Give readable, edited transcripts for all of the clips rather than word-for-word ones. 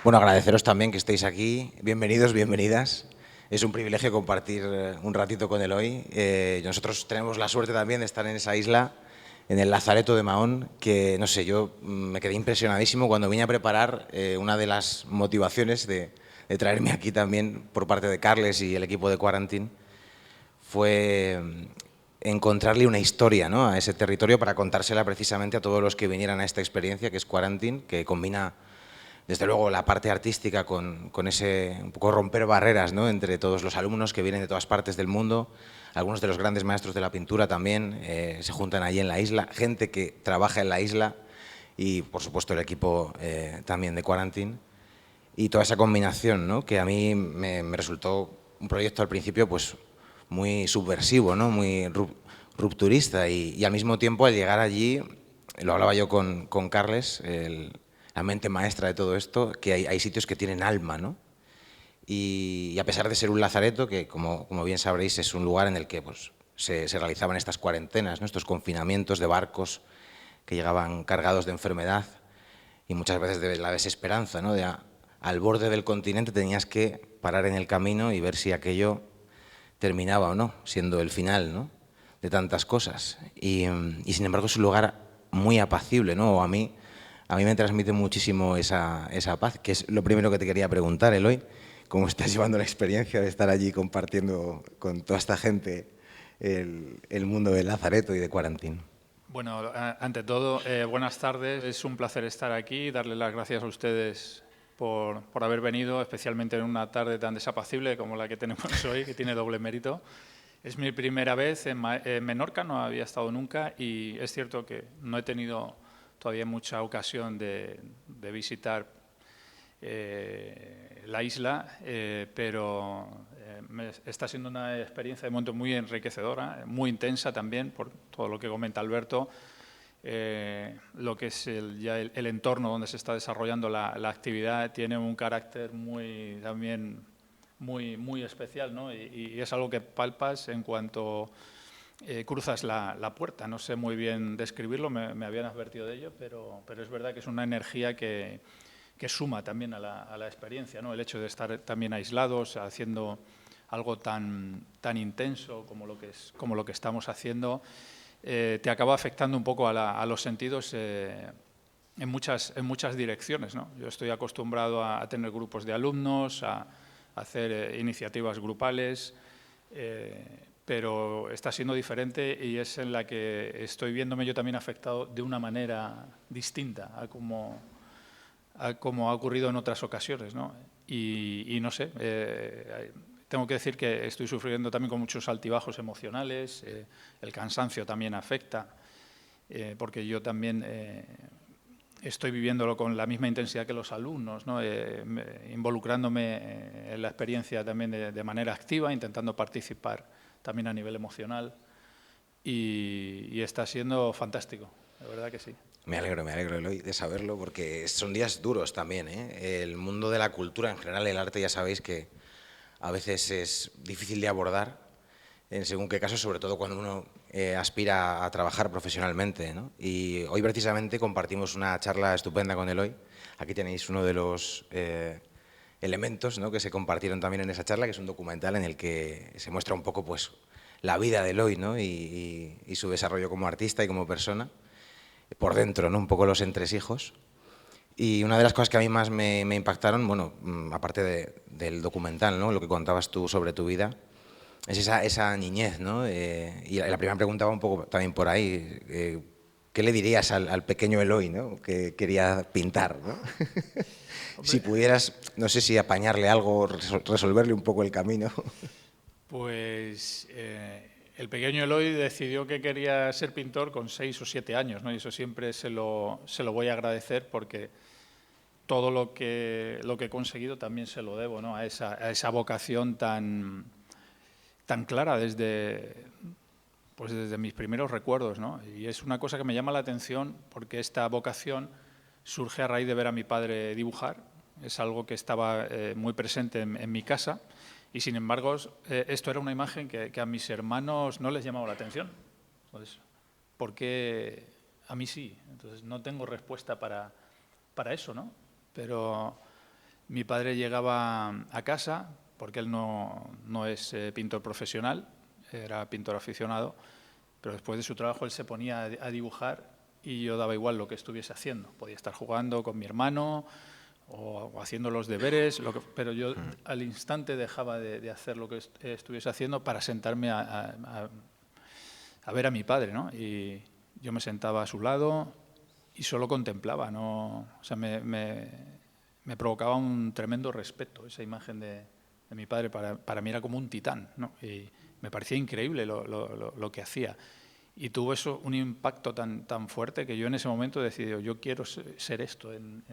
Bueno, agradeceros también que estéis aquí. Bienvenidos, bienvenidas. Es un privilegio compartir un ratito con Eloy. Nosotros tenemos la suerte también de estar en esa isla, en el Lazareto de Mahón, que, no sé, yo me quedé impresionadísimo cuando vine a preparar una de las motivaciones de traerme aquí también por parte de Carles y el equipo de Quarantine fue encontrarle una historia, ¿no?, a ese territorio para contársela precisamente a todos los que vinieran a esta experiencia, que es Quarantine, que combina desde luego la parte artística con ese un poco romper barreras, ¿no?, entre todos los alumnos que vienen de todas partes del mundo. Algunos de los grandes maestros de la pintura también se juntan allí en la isla, gente que trabaja en la isla y, por supuesto, el equipo también de Quarantine. Y toda esa combinación, ¿no?, que a mí me resultó un proyecto al principio pues muy subversivo, ¿no?, muy rupturista y al mismo tiempo al llegar allí, lo hablaba yo con Carles, la mente maestra de todo esto, que hay sitios que tienen alma, ¿no? Y a pesar de ser un lazareto, que como bien sabréis es un lugar en el que pues, se realizaban estas cuarentenas, ¿no?, estos confinamientos de barcos que llegaban cargados de enfermedad y muchas veces de la desesperanza, ¿no?, al borde del continente tenías que parar en el camino y ver si aquello terminaba o no, siendo el final, ¿no?, de tantas cosas. Y sin embargo es un lugar muy apacible, ¿no? A mí me transmite muchísimo esa paz, que es lo primero que te quería preguntar, Eloy. ¿Cómo estás llevando la experiencia de estar allí compartiendo con toda esta gente el mundo del Lazareto y de Quarantine? Bueno, ante todo, buenas tardes. Es un placer estar aquí, darle las gracias a ustedes por haber venido, especialmente en una tarde tan desapacible como la que tenemos hoy, que tiene doble mérito. Es mi primera vez en Menorca, no había estado nunca y es cierto que no he tenido todavía mucha ocasión de visitar la isla, pero está siendo una experiencia de momento muy enriquecedora, muy intensa también, por todo lo que comenta Alberto, lo que es ya el entorno donde se está desarrollando la actividad tiene un carácter también muy especial, ¿no? Y es algo que palpas en cuanto cruzas la puerta. No sé muy bien describirlo, me habían advertido de ello, pero es verdad que es una energía que suma también a la experiencia, ¿no? El hecho de estar también aislados, haciendo algo tan intenso como lo que estamos haciendo, te acaba afectando un poco a los sentidos en muchas direcciones, ¿no? Yo estoy acostumbrado a tener grupos de alumnos, a hacer iniciativas grupales, pero está siendo diferente y es en la que estoy viéndome yo también afectado de una manera distinta a como ha ocurrido en otras ocasiones, ¿no? Y no sé, tengo que decir que estoy sufriendo también con muchos altibajos emocionales, el cansancio también afecta, porque yo también estoy viviéndolo con la misma intensidad que los alumnos, ¿no? Involucrándome en la experiencia también de manera activa, intentando participar también a nivel emocional y está siendo fantástico, la verdad que sí. Me alegro, Eloy, de saberlo, porque son días duros también, ¿eh? El mundo de la cultura en general, el arte, ya sabéis que a veces es difícil de abordar, en según qué caso, sobre todo cuando uno aspira a trabajar profesionalmente, ¿no? Y hoy precisamente compartimos una charla estupenda con Eloy. Aquí tenéis uno de los elementos, ¿no?, que se compartieron también en esa charla, que es un documental en el que se muestra un poco pues, la vida de Eloy, ¿no?, y su desarrollo como artista y como persona, por dentro, ¿no?, un poco los entresijos. Y una de las cosas que a mí más me impactaron, bueno, aparte del documental, ¿no?, lo que contabas tú sobre tu vida, es esa niñez, ¿no? Y la primera pregunta va un poco también por ahí. ¿Qué le dirías al pequeño Eloy, ¿no?, que quería pintar, ¿no? Si Hombre, pudieras, no sé si apañarle algo, resolverle un poco el camino. pues el pequeño Eloy decidió que quería ser pintor con 6 o 7 años, ¿no? Y eso siempre se lo voy a agradecer porque todo lo que he conseguido también se lo debo, ¿no?, a esa vocación tan clara desde mis primeros recuerdos, ¿no? Y es una cosa que me llama la atención porque esta vocación surge a raíz de ver a mi padre dibujar. Es algo que estaba muy presente en mi casa y, sin embargo, esto era una imagen que a mis hermanos no les llamaba la atención. Entonces, ¿por qué a mí sí? Entonces, no tengo respuesta para eso, ¿no? Pero Mi padre llegaba a casa, porque él no es pintor profesional, era pintor aficionado, pero después de su trabajo él se ponía a dibujar y yo daba igual lo que estuviese haciendo. Podía estar jugando con mi hermano o haciendo los deberes, pero yo al instante dejaba de hacer lo que estuviese haciendo para sentarme a ver a mi padre, ¿no? Y yo me sentaba a su lado y solo contemplaba, ¿no? O sea, me provocaba un tremendo respeto esa imagen de mi padre. Para mí era como un titán, ¿no? Y me parecía increíble lo que hacía. Y tuvo eso un impacto tan fuerte que yo en ese momento decidí, yo quiero ser esto en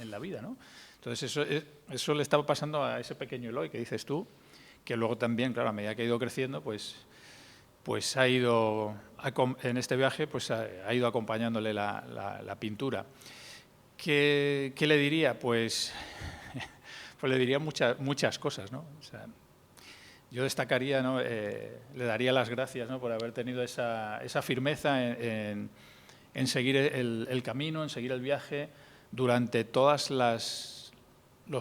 la vida, ¿no? Entonces eso le estaba pasando a ese pequeño Eloy que dices tú, que luego también, claro, a medida que ha ido creciendo, pues ha ido, en este viaje, pues ha ido acompañándole la pintura. ¿Qué le diría? Pues le diría muchas cosas, ¿no? O sea, yo destacaría, ¿no? Le daría las gracias, ¿no? Por haber tenido esa firmeza en seguir el camino, en seguir el viaje durante todas los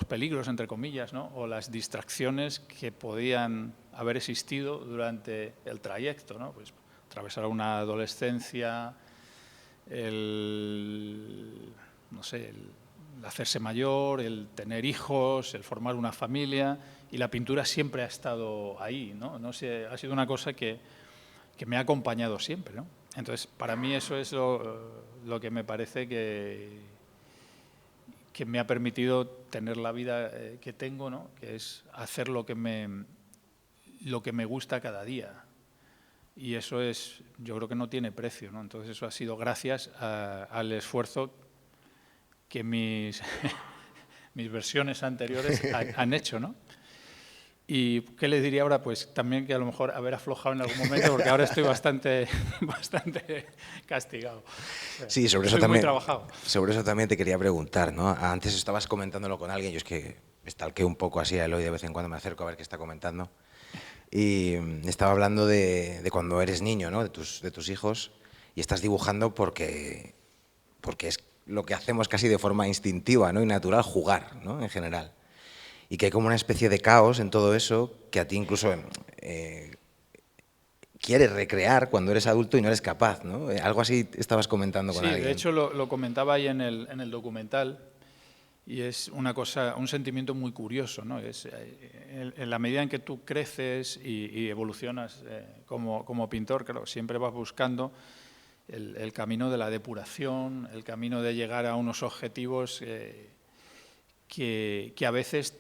peligros, entre comillas, ¿no? O las distracciones que podían haber existido durante el trayecto, ¿no? Pues atravesar una adolescencia, no sé, el hacerse mayor, el tener hijos, el formar una familia, y la pintura siempre ha estado ahí, ¿no? No sé, ha sido una cosa que me ha acompañado siempre, ¿no? Entonces, para mí eso es lo que me parece que me ha permitido tener la vida que tengo, ¿no? Que es hacer lo que me gusta cada día. Y eso es, yo creo que no tiene precio, ¿no? Entonces eso ha sido gracias al esfuerzo que mis versiones anteriores han hecho, ¿no? ¿Y qué les diría ahora? Pues también que a lo mejor haber aflojado en algún momento, porque ahora estoy bastante castigado. Sí, sobre eso Estoy también, muy trabajado. sobre eso también te quería preguntar, ¿no? Antes estabas comentándolo con alguien, yo es que stalkeo un poco así a Eloy, de vez en cuando me acerco a ver qué está comentando. Y estaba hablando de cuando eres niño, ¿no? De tus hijos, y estás dibujando porque es lo que hacemos casi de forma instintiva, ¿no? Y natural, jugar, ¿no? En general. Y que hay como una especie de caos en todo eso que a ti incluso quieres recrear cuando eres adulto y no eres capaz, ¿no? Algo así estabas comentando con Sí, alguien. de hecho lo comentaba ahí en el documental, y es una cosa, un sentimiento muy curioso, ¿no? Es, en la medida en que tú creces y evolucionas como pintor, claro, siempre vas buscando el camino de la depuración, el camino de llegar a unos objetivos que a veces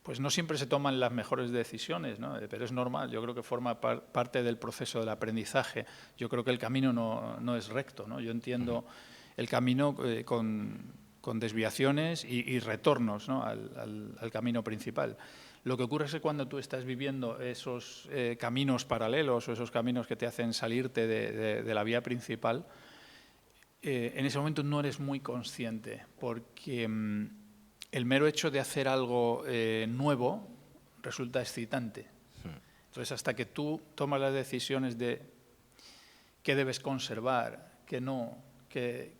pues no siempre se toman las mejores decisiones, ¿no? Pero es normal, yo creo que forma parte del proceso del aprendizaje. Yo creo que el camino no es recto, ¿no? Yo entiendo el camino con desviaciones y retornos, ¿no? al camino principal. Lo que ocurre es que cuando tú estás viviendo esos caminos paralelos o esos caminos que te hacen salirte de la vía principal, en ese momento no eres muy consciente, porque el mero hecho de hacer algo nuevo resulta excitante. Entonces, hasta que tú tomas las decisiones de qué debes conservar, qué no, qué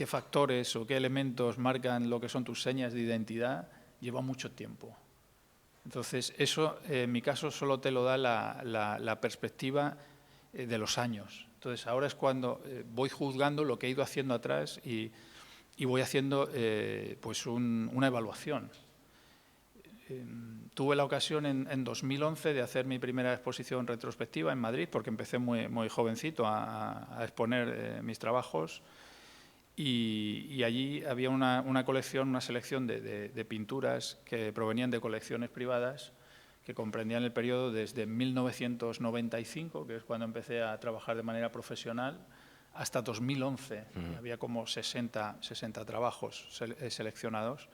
factores o qué elementos marcan lo que son tus señas de identidad, lleva mucho tiempo. Entonces, eso en mi caso solo te lo da la perspectiva de los años. Entonces, ahora es cuando voy juzgando lo que he ido haciendo atrás y voy haciendo pues una evaluación. Tuve la ocasión en 2011 de hacer mi primera exposición retrospectiva en Madrid, porque empecé muy jovencito a exponer mis trabajos, y allí había una colección, una selección de pinturas que provenían de colecciones privadas que comprendían el periodo desde 1995, que es cuando empecé a trabajar de manera profesional, hasta 2011. Había como 60 trabajos seleccionados.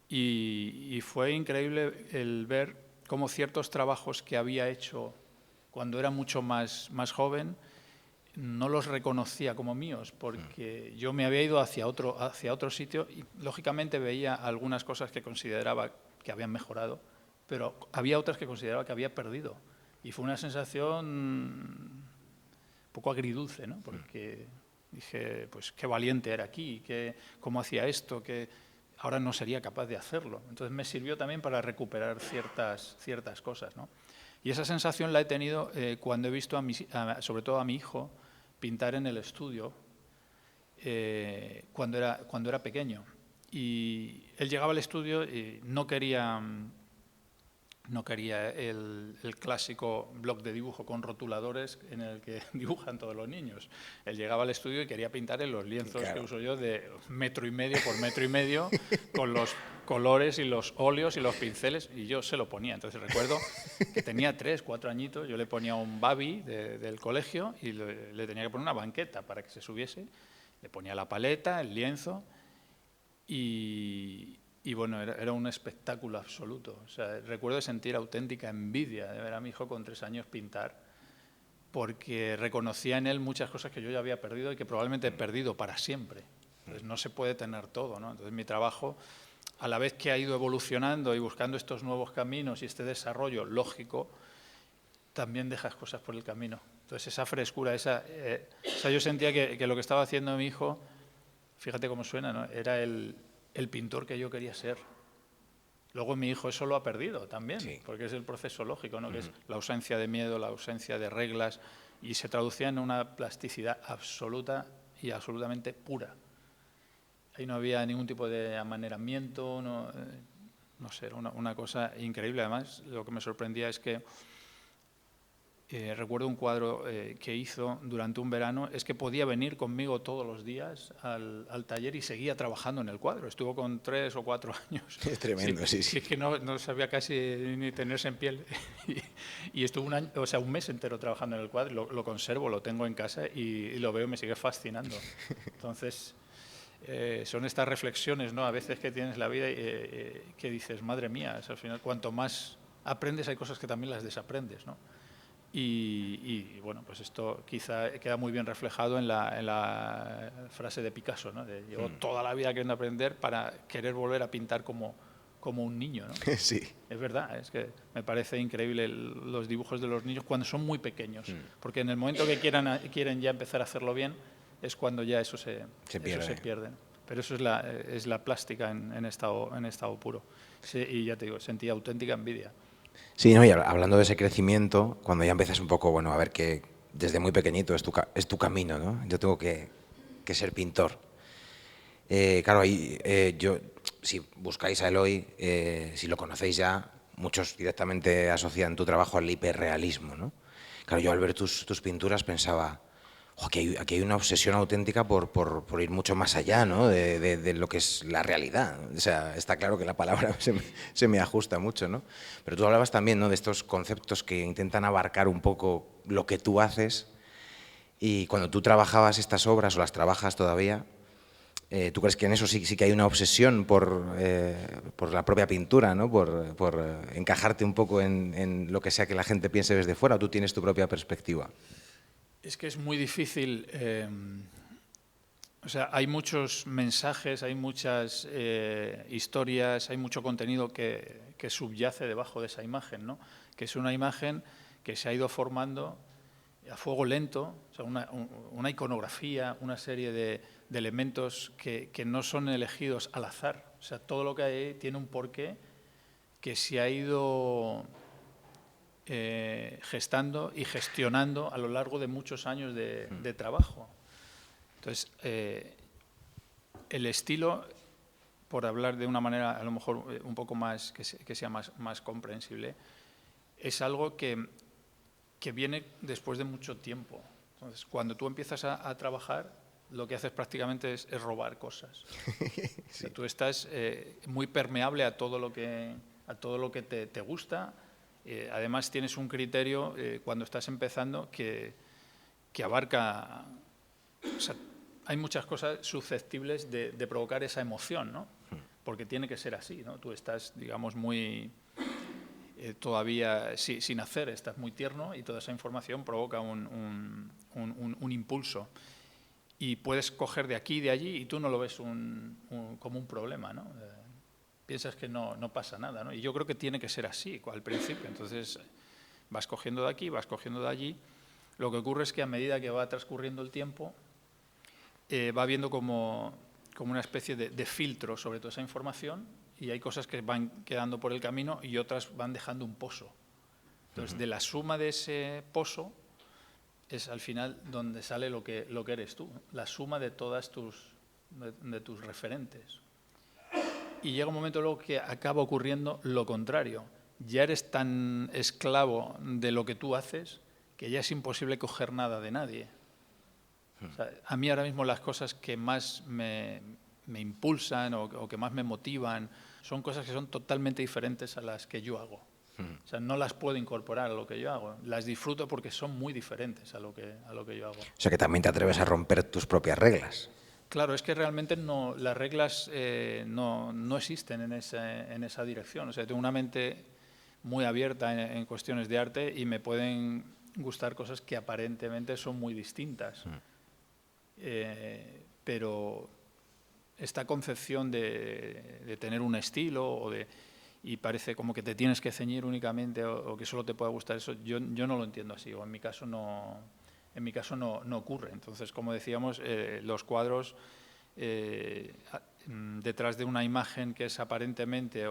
Y fue increíble el ver cómo ciertos trabajos que había hecho cuando era mucho más joven no los reconocía como míos, porque yo me había ido hacia otro sitio y, lógicamente, veía algunas cosas que consideraba que habían mejorado, pero había otras que consideraba que había perdido. Y fue una sensación un poco agridulce, ¿no? Porque dije, pues qué valiente era aquí, cómo hacía esto, ahora no sería capaz de hacerlo. Entonces me sirvió también para recuperar ciertas cosas, ¿no? Y esa sensación la he tenido cuando he visto, sobre todo a mi hijo, pintar en el estudio cuando era pequeño. Y él llegaba al estudio y no quería el clásico bloc de dibujo con rotuladores en el que dibujan todos los niños. Él llegaba al estudio y quería pintar en los lienzos que uso yo de 1,5 metros por 1,5 metros con los colores y los óleos y los pinceles, y yo se lo ponía. Entonces recuerdo que tenía 3, 4 añitos, yo le ponía un babi del colegio y le tenía que poner una banqueta para que se subiese, le ponía la paleta, el lienzo y bueno, era un espectáculo absoluto. O sea, recuerdo sentir auténtica envidia de ver a mi hijo con 3 años pintar, porque reconocía en él muchas cosas que yo ya había perdido y que probablemente he perdido para siempre. Entonces no se puede tener todo, ¿no? Entonces mi trabajo, a la vez que ha ido evolucionando y buscando estos nuevos caminos y este desarrollo lógico, también dejas cosas por el camino. Entonces esa frescura, yo sentía que lo que estaba haciendo mi hijo, fíjate cómo suena, ¿no? Era el pintor que yo quería ser. Luego mi hijo eso lo ha perdido también, sí, porque es el proceso lógico, ¿no? Que es la ausencia de miedo, la ausencia de reglas, y se traducía en una plasticidad absoluta y absolutamente pura. Ahí no había ningún tipo de amaneramiento, no sé, era una cosa increíble. Además, lo que me sorprendía es que recuerdo un cuadro que hizo durante un verano, es que podía venir conmigo todos los días al taller y seguía trabajando en el cuadro. Estuvo con 3 o 4 años. Es tremendo, sí. Es que no sabía casi ni tenerse en piel. y estuvo un mes entero trabajando en el cuadro. Lo conservo, lo tengo en casa y lo veo y me sigue fascinando. Entonces, son estas reflexiones, ¿no? A veces que tienes la vida que dices, madre mía, al final cuanto más aprendes hay cosas que también las desaprendes, ¿no? Y bueno, pues esto quizá queda muy bien reflejado en la frase de Picasso, ¿no? Llevo toda la vida queriendo aprender para querer volver a pintar como un niño, ¿no? Sí. Es verdad, es que me parece increíble los dibujos de los niños cuando son muy pequeños, porque en el momento que quieren ya empezar a hacerlo bien es cuando ya eso se pierde. Pero eso es la plástica en estado puro. Sí, y ya te digo, sentí auténtica envidia. Sí, no, y hablando de ese crecimiento, cuando ya empiezas un poco, bueno, a ver que desde muy pequeñito es tu camino, ¿no? Yo tengo que ser pintor. Claro, ahí si buscáis a Eloy, si lo conocéis ya, muchos directamente asocian tu trabajo al hiperrealismo, ¿no? Claro, yo al ver tus pinturas pensaba, aquí hay una obsesión auténtica por ir mucho más allá, ¿no? de lo que es la realidad. O sea, está claro que la palabra se me ajusta mucho, ¿no? Pero tú hablabas también, ¿no?, de estos conceptos que intentan abarcar un poco lo que tú haces, y cuando tú trabajabas estas obras, o las trabajas todavía, ¿tú crees que en eso sí que hay una obsesión por la propia pintura, ¿no? por encajarte un poco en lo que sea que la gente piense desde fuera, o tú tienes tu propia perspectiva? Es que es muy difícil, hay muchos mensajes, hay muchas historias, hay mucho contenido que subyace debajo de esa imagen, ¿no? Que es una imagen que se ha ido formando a fuego lento, una iconografía, una serie de elementos que no son elegidos al azar. O sea, todo lo que hay ahí tiene un porqué que se ha ido gestando y gestionando a lo largo de muchos años de trabajo. Entonces, el estilo, por hablar de una manera a lo mejor un poco más, que sea más comprensible, es algo que viene después de mucho tiempo. Entonces, cuando tú empiezas a trabajar, lo que haces prácticamente es robar cosas. Sí. O sea, tú estás muy permeable a todo lo que te gusta. Además, tienes un criterio cuando estás empezando que abarca... O sea, hay muchas cosas susceptibles de provocar esa emoción, ¿no? Porque tiene que ser así, ¿no? Tú estás, digamos, muy... todavía sin hacer, estás muy tierno y toda esa información provoca un impulso. Y puedes coger de aquí y de allí y tú no lo ves como un problema, ¿no? Piensas que no pasa nada, ¿no? Y yo creo que tiene que ser así al principio. Entonces vas cogiendo de aquí, vas cogiendo de allí. Lo que ocurre es que a medida que va transcurriendo el tiempo, va viendo como como una especie de filtro sobre toda esa información, y hay cosas que van quedando por el camino y otras van dejando un pozo. Entonces, de la suma de ese pozo es al final donde sale lo que eres tú, la suma de todas de tus referentes. Y llega un momento luego que acaba ocurriendo lo contrario. Ya eres tan esclavo de lo que tú haces que ya es imposible coger nada de nadie. O sea, a mí ahora mismo las cosas que más me impulsan o que más me motivan son cosas que son totalmente diferentes a las que yo hago. O sea, no las puedo incorporar a lo que yo hago. Las disfruto porque son muy diferentes a lo que yo hago. O sea, que también te atreves a romper tus propias reglas. Claro, es que realmente las reglas no existen en esa dirección. O sea, tengo una mente muy abierta en cuestiones de arte y me pueden gustar cosas que aparentemente son muy distintas. Pero esta concepción de tener un estilo y parece como que te tienes que ceñir únicamente o que solo te pueda gustar eso, yo no lo entiendo así, o en mi caso no ocurre. Entonces, como decíamos, los cuadros detrás de una imagen que es aparentemente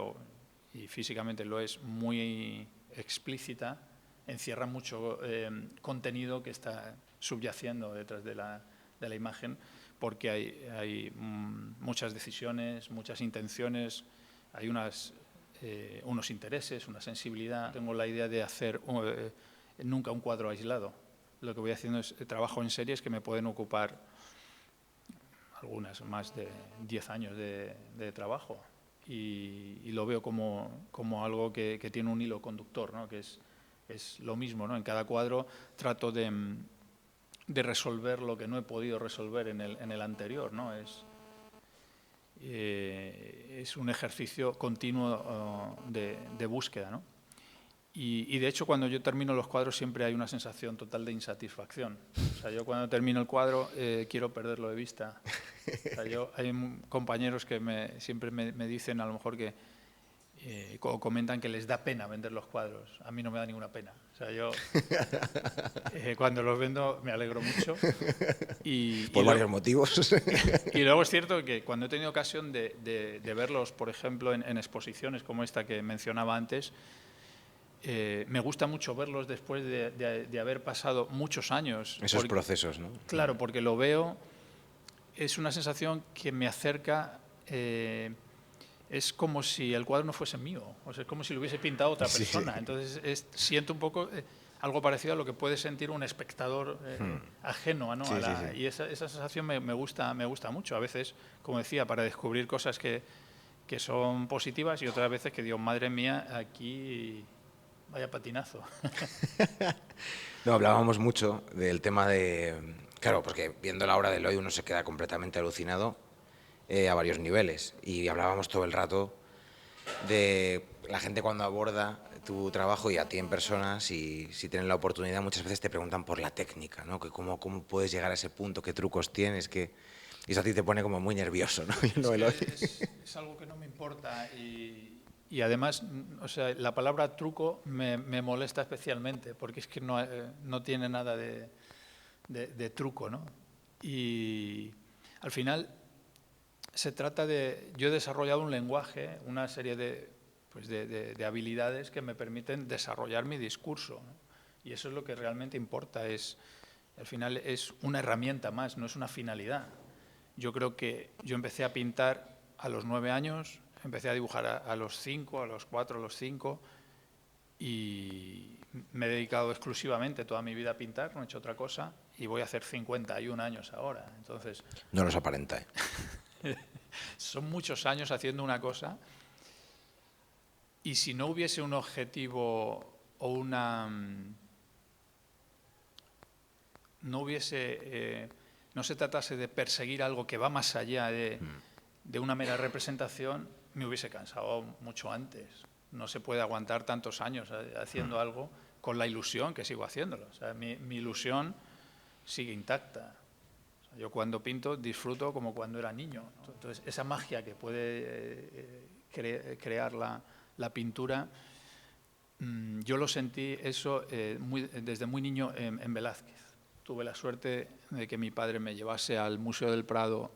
y físicamente lo es muy explícita, encierra mucho contenido que está subyaciendo detrás de la imagen, porque hay muchas decisiones, muchas intenciones, hay unos intereses, una sensibilidad. Tengo la idea de hacer nunca un cuadro aislado. Lo que voy haciendo es trabajo en series que me pueden ocupar algunas más de 10 años de trabajo, y lo veo como algo que tiene un hilo conductor, ¿no? Que es lo mismo, ¿no? En cada cuadro trato de resolver lo que no he podido resolver en el anterior, ¿no? Es un ejercicio continuo de búsqueda, ¿no? Y de hecho, cuando yo termino los cuadros siempre hay una sensación total de insatisfacción. O sea, yo cuando termino el cuadro quiero perderlo de vista. O sea, hay compañeros que siempre me dicen a lo mejor que comentan que les da pena vender los cuadros. A mí no me da ninguna pena. O sea, yo cuando los vendo me alegro mucho. Por varios motivos. Y luego es cierto que cuando he tenido ocasión de verlos, por ejemplo, en exposiciones como esta que mencionaba antes, me gusta mucho verlos después de haber pasado muchos años. Esos procesos, ¿no? Claro, porque lo veo, es una sensación que me acerca, es como si el cuadro no fuese mío, o sea, es como si lo hubiese pintado otra persona. Sí. Entonces siento un poco algo parecido a lo que puede sentir un espectador ajeno, ¿no? Sí, sí. Y esa sensación me gusta mucho. A veces, como decía, para descubrir cosas que son positivas, y otras veces que digo, madre mía, aquí vaya patinazo. No, hablábamos mucho del tema de... Claro, porque viendo la obra de Eloy uno se queda completamente alucinado a varios niveles. Y hablábamos todo el rato de la gente cuando aborda tu trabajo y a ti en persona, si tienen la oportunidad, muchas veces te preguntan por la técnica, ¿no? Que cómo puedes llegar a ese punto, qué trucos tienes, y eso a ti te pone como muy nervioso, ¿no? Es algo que no me importa y además, o sea, la palabra truco me molesta especialmente porque es que no tiene nada de truco, ¿no? Y al final se trata yo he desarrollado un lenguaje, una serie de habilidades que me permiten desarrollar mi discurso, ¿no? Y eso es lo que realmente importa, al final es una herramienta más, no es una finalidad. Yo creo que yo empecé a pintar a los 9 años, empecé a dibujar a los 5, a los 4, a los 5, y me he dedicado exclusivamente toda mi vida a pintar, no he hecho otra cosa, y voy a hacer 51 años ahora. Entonces, no los aparenta, ¿eh? Son muchos años haciendo una cosa, y si no hubiese un objetivo o no se tratase de perseguir algo que va más allá de una mera representación, me hubiese cansado mucho antes. No se puede aguantar tantos años haciendo algo con la ilusión que sigo haciéndolo. O sea, mi ilusión sigue intacta. O sea, yo cuando pinto disfruto como cuando era niño. Entonces, esa magia que puede crear la pintura, yo lo sentí eso desde muy niño en Velázquez. Tuve la suerte de que mi padre me llevase al Museo del Prado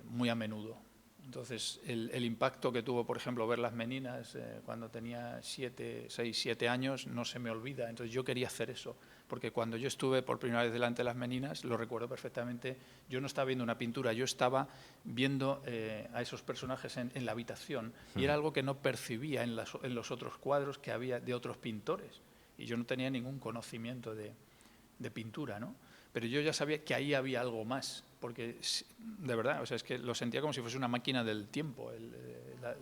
muy a menudo. Entonces, el impacto que tuvo, por ejemplo, ver las Meninas cuando tenía 6, 7 años, no se me olvida. Entonces, yo quería hacer eso, porque cuando yo estuve por primera vez delante de las Meninas, lo recuerdo perfectamente, yo no estaba viendo una pintura, yo estaba viendo a esos personajes en la habitación, y era algo que no percibía en los otros cuadros que había de otros pintores, y yo no tenía ningún conocimiento de pintura, ¿no? Pero yo ya sabía que ahí había algo más, porque de verdad, o sea, es que lo sentía como si fuese una máquina del tiempo,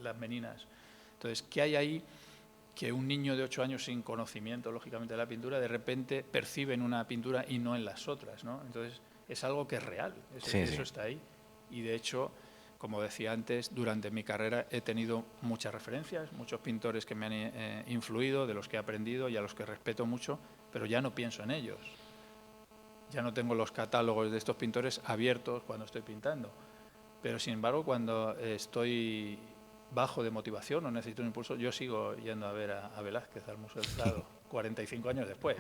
las Meninas. Entonces, ¿qué hay ahí que un niño de 8 años sin conocimiento, lógicamente, de la pintura, de repente percibe en una pintura y no en las otras, ¿no? Entonces, es algo que es real, eso está ahí. Y de hecho, como decía antes, durante mi carrera he tenido muchas referencias, muchos pintores que me han influido, de los que he aprendido y a los que respeto mucho, pero ya no pienso en ellos. Ya no tengo los catálogos de estos pintores abiertos cuando estoy pintando. Pero, sin embargo, cuando estoy bajo de motivación o necesito un impulso, yo sigo yendo a ver a Velázquez al Museo del Prado, 45 años después.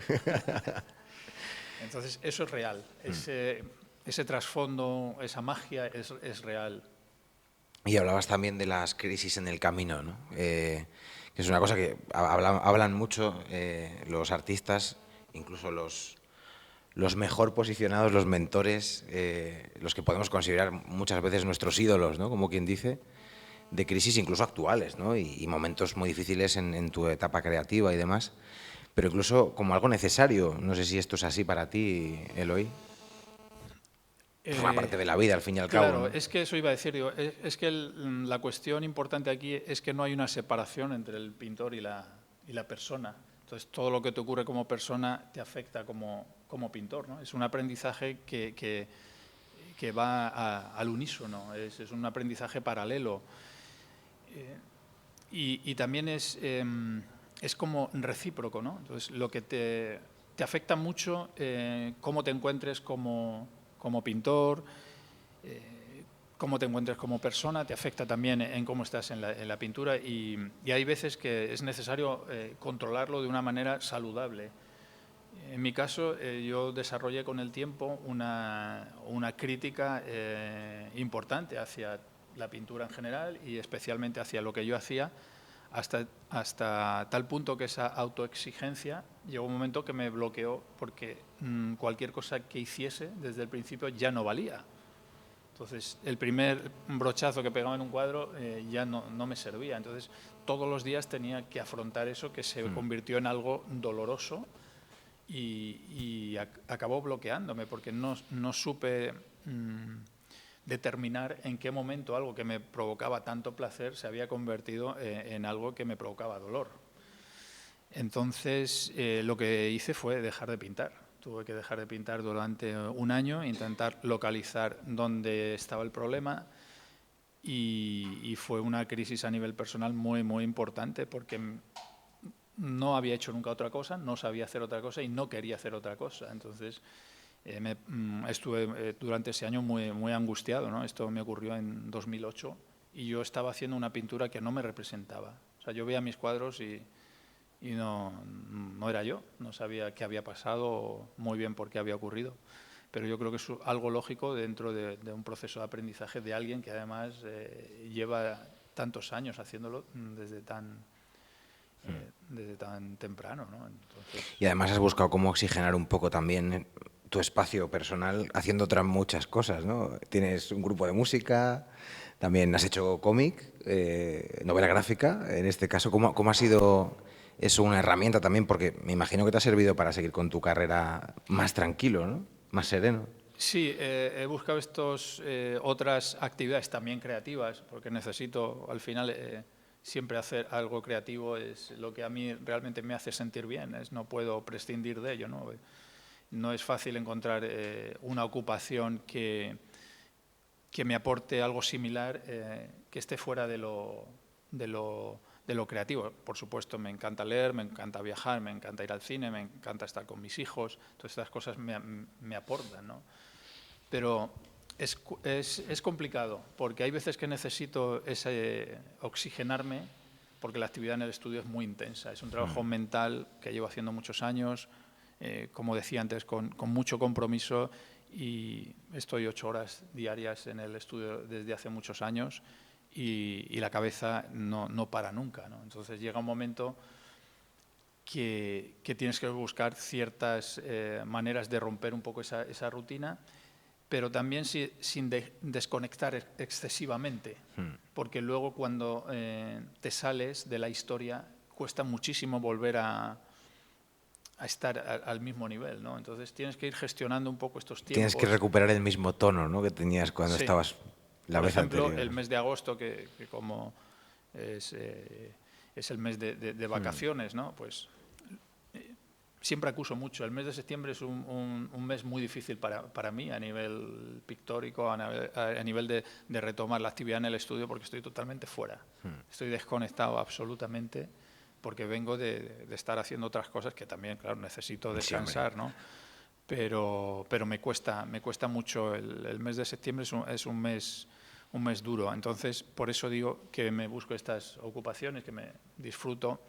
Entonces, eso es real. Ese trasfondo, esa magia es real. Y hablabas también de las crisis en el camino, ¿no? Que es una cosa que hablan mucho los artistas, incluso los mejor posicionados, los mentores, los que podemos considerar muchas veces nuestros ídolos, ¿no? Como quien dice, de crisis incluso actuales, ¿no? Y momentos muy difíciles en tu etapa creativa y demás, pero incluso como algo necesario. No sé si esto es así para ti, Eloy. Forma parte de la vida, al fin y al cabo, Claro, ¿no? es que eso iba a decir, digo, es que la cuestión importante aquí es que no hay una separación entre el pintor y la persona. Entonces, todo lo que te ocurre como persona te afecta como pintor, ¿no? Es un aprendizaje que va al unísono, es un aprendizaje paralelo. Y también es como recíproco, ¿no? Entonces, lo que te afecta mucho, cómo te encuentres como pintor, cómo te encuentres como persona, te afecta también en cómo estás en la pintura, y hay veces que es necesario controlarlo de una manera saludable. En mi caso, yo desarrollé con el tiempo una crítica importante hacia la pintura en general y especialmente hacia lo que yo hacía, hasta tal punto que esa autoexigencia llegó un momento que me bloqueó, porque cualquier cosa que hiciese desde el principio ya no valía. Entonces, el primer brochazo que pegaba en un cuadro ya no me servía. Entonces, todos los días tenía que afrontar eso, que se convirtió en algo doloroso, y acabó bloqueándome, porque no supe determinar en qué momento algo que me provocaba tanto placer se había convertido en algo que me provocaba dolor. Entonces, lo que hice fue dejar de pintar. Tuve que dejar de pintar durante un año, intentar localizar dónde estaba el problema, y fue una crisis a nivel personal muy, muy importante, porque no había hecho nunca otra cosa, no sabía hacer otra cosa y no quería hacer otra cosa. Entonces, estuve durante ese año muy, muy angustiado, ¿no? Esto me ocurrió en 2008 y yo estaba haciendo una pintura que no me representaba. O sea, yo veía mis cuadros y no era yo, no sabía qué había pasado o muy bien por qué había ocurrido. Pero yo creo que es algo lógico dentro de un proceso de aprendizaje de alguien que además lleva tantos años haciéndolo desde tan temprano, ¿no? Entonces, Y además has buscado cómo oxigenar un poco también tu espacio personal haciendo otras muchas cosas, ¿no? Tienes un grupo de música, también has hecho cómic, novela gráfica. En este caso, ¿cómo ha sido eso una herramienta también? Porque me imagino que te ha servido para seguir con tu carrera más tranquilo, ¿no? Más sereno. sí, he buscado otras actividades también creativas, porque necesito al final siempre hacer algo creativo, es lo que a mí realmente me hace sentir bien, no puedo prescindir de ello, ¿no? No es fácil encontrar una ocupación que me aporte algo similar, que esté fuera de lo creativo. Por supuesto, me encanta leer, me encanta viajar, me encanta ir al cine, me encanta estar con mis hijos, todas estas cosas me aportan, ¿no? Pero es complicado, porque hay veces que necesito oxigenarme, porque la actividad en el estudio es muy intensa. Es un trabajo mental que llevo haciendo muchos años, como decía antes, con mucho compromiso, y estoy 8 horas diarias en el estudio desde hace muchos años y la cabeza no para nunca, ¿no? Entonces llega un momento que tienes que buscar ciertas maneras de romper un poco esa rutina, pero también sin desconectar excesivamente, porque luego cuando te sales de la historia cuesta muchísimo volver a estar al mismo nivel, ¿no? Entonces tienes que ir gestionando un poco estos tiempos. Tienes que recuperar el mismo tono, ¿no?, que tenías cuando estabas la vez anterior. Por ejemplo, el mes de agosto, que como es el mes de vacaciones, ¿no? Pues siempre acuso mucho. El mes de septiembre es un mes muy difícil para mí a nivel pictórico, a nivel de retomar la actividad en el estudio, porque estoy totalmente fuera. Estoy desconectado absolutamente, porque vengo de estar haciendo otras cosas que también, claro, necesito descansar, ¿no? Pero me cuesta mucho. El mes de septiembre es un mes duro. Entonces, por eso digo que me busco estas ocupaciones, que me disfruto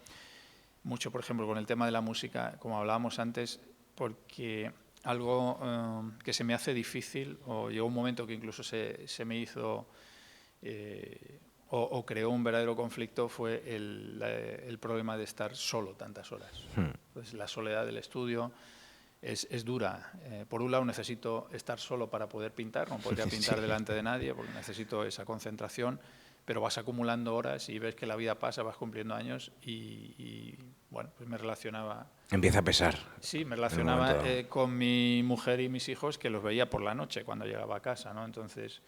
mucho, por ejemplo, con el tema de la música, como hablábamos antes, porque algo que se me hace difícil, o llegó un momento que incluso se me hizo o creó un verdadero conflicto, fue el problema de estar solo tantas horas. Pues la soledad del estudio es dura. Por un lado necesito estar solo para poder pintar, no podría pintar delante de nadie porque necesito esa concentración, pero vas acumulando horas y ves que la vida pasa, vas cumpliendo años y bueno, pues me relacionaba... Empieza a pesar. Sí, me relacionaba con mi mujer y mis hijos, que los veía por la noche cuando llegaba a casa, ¿no? Entonces,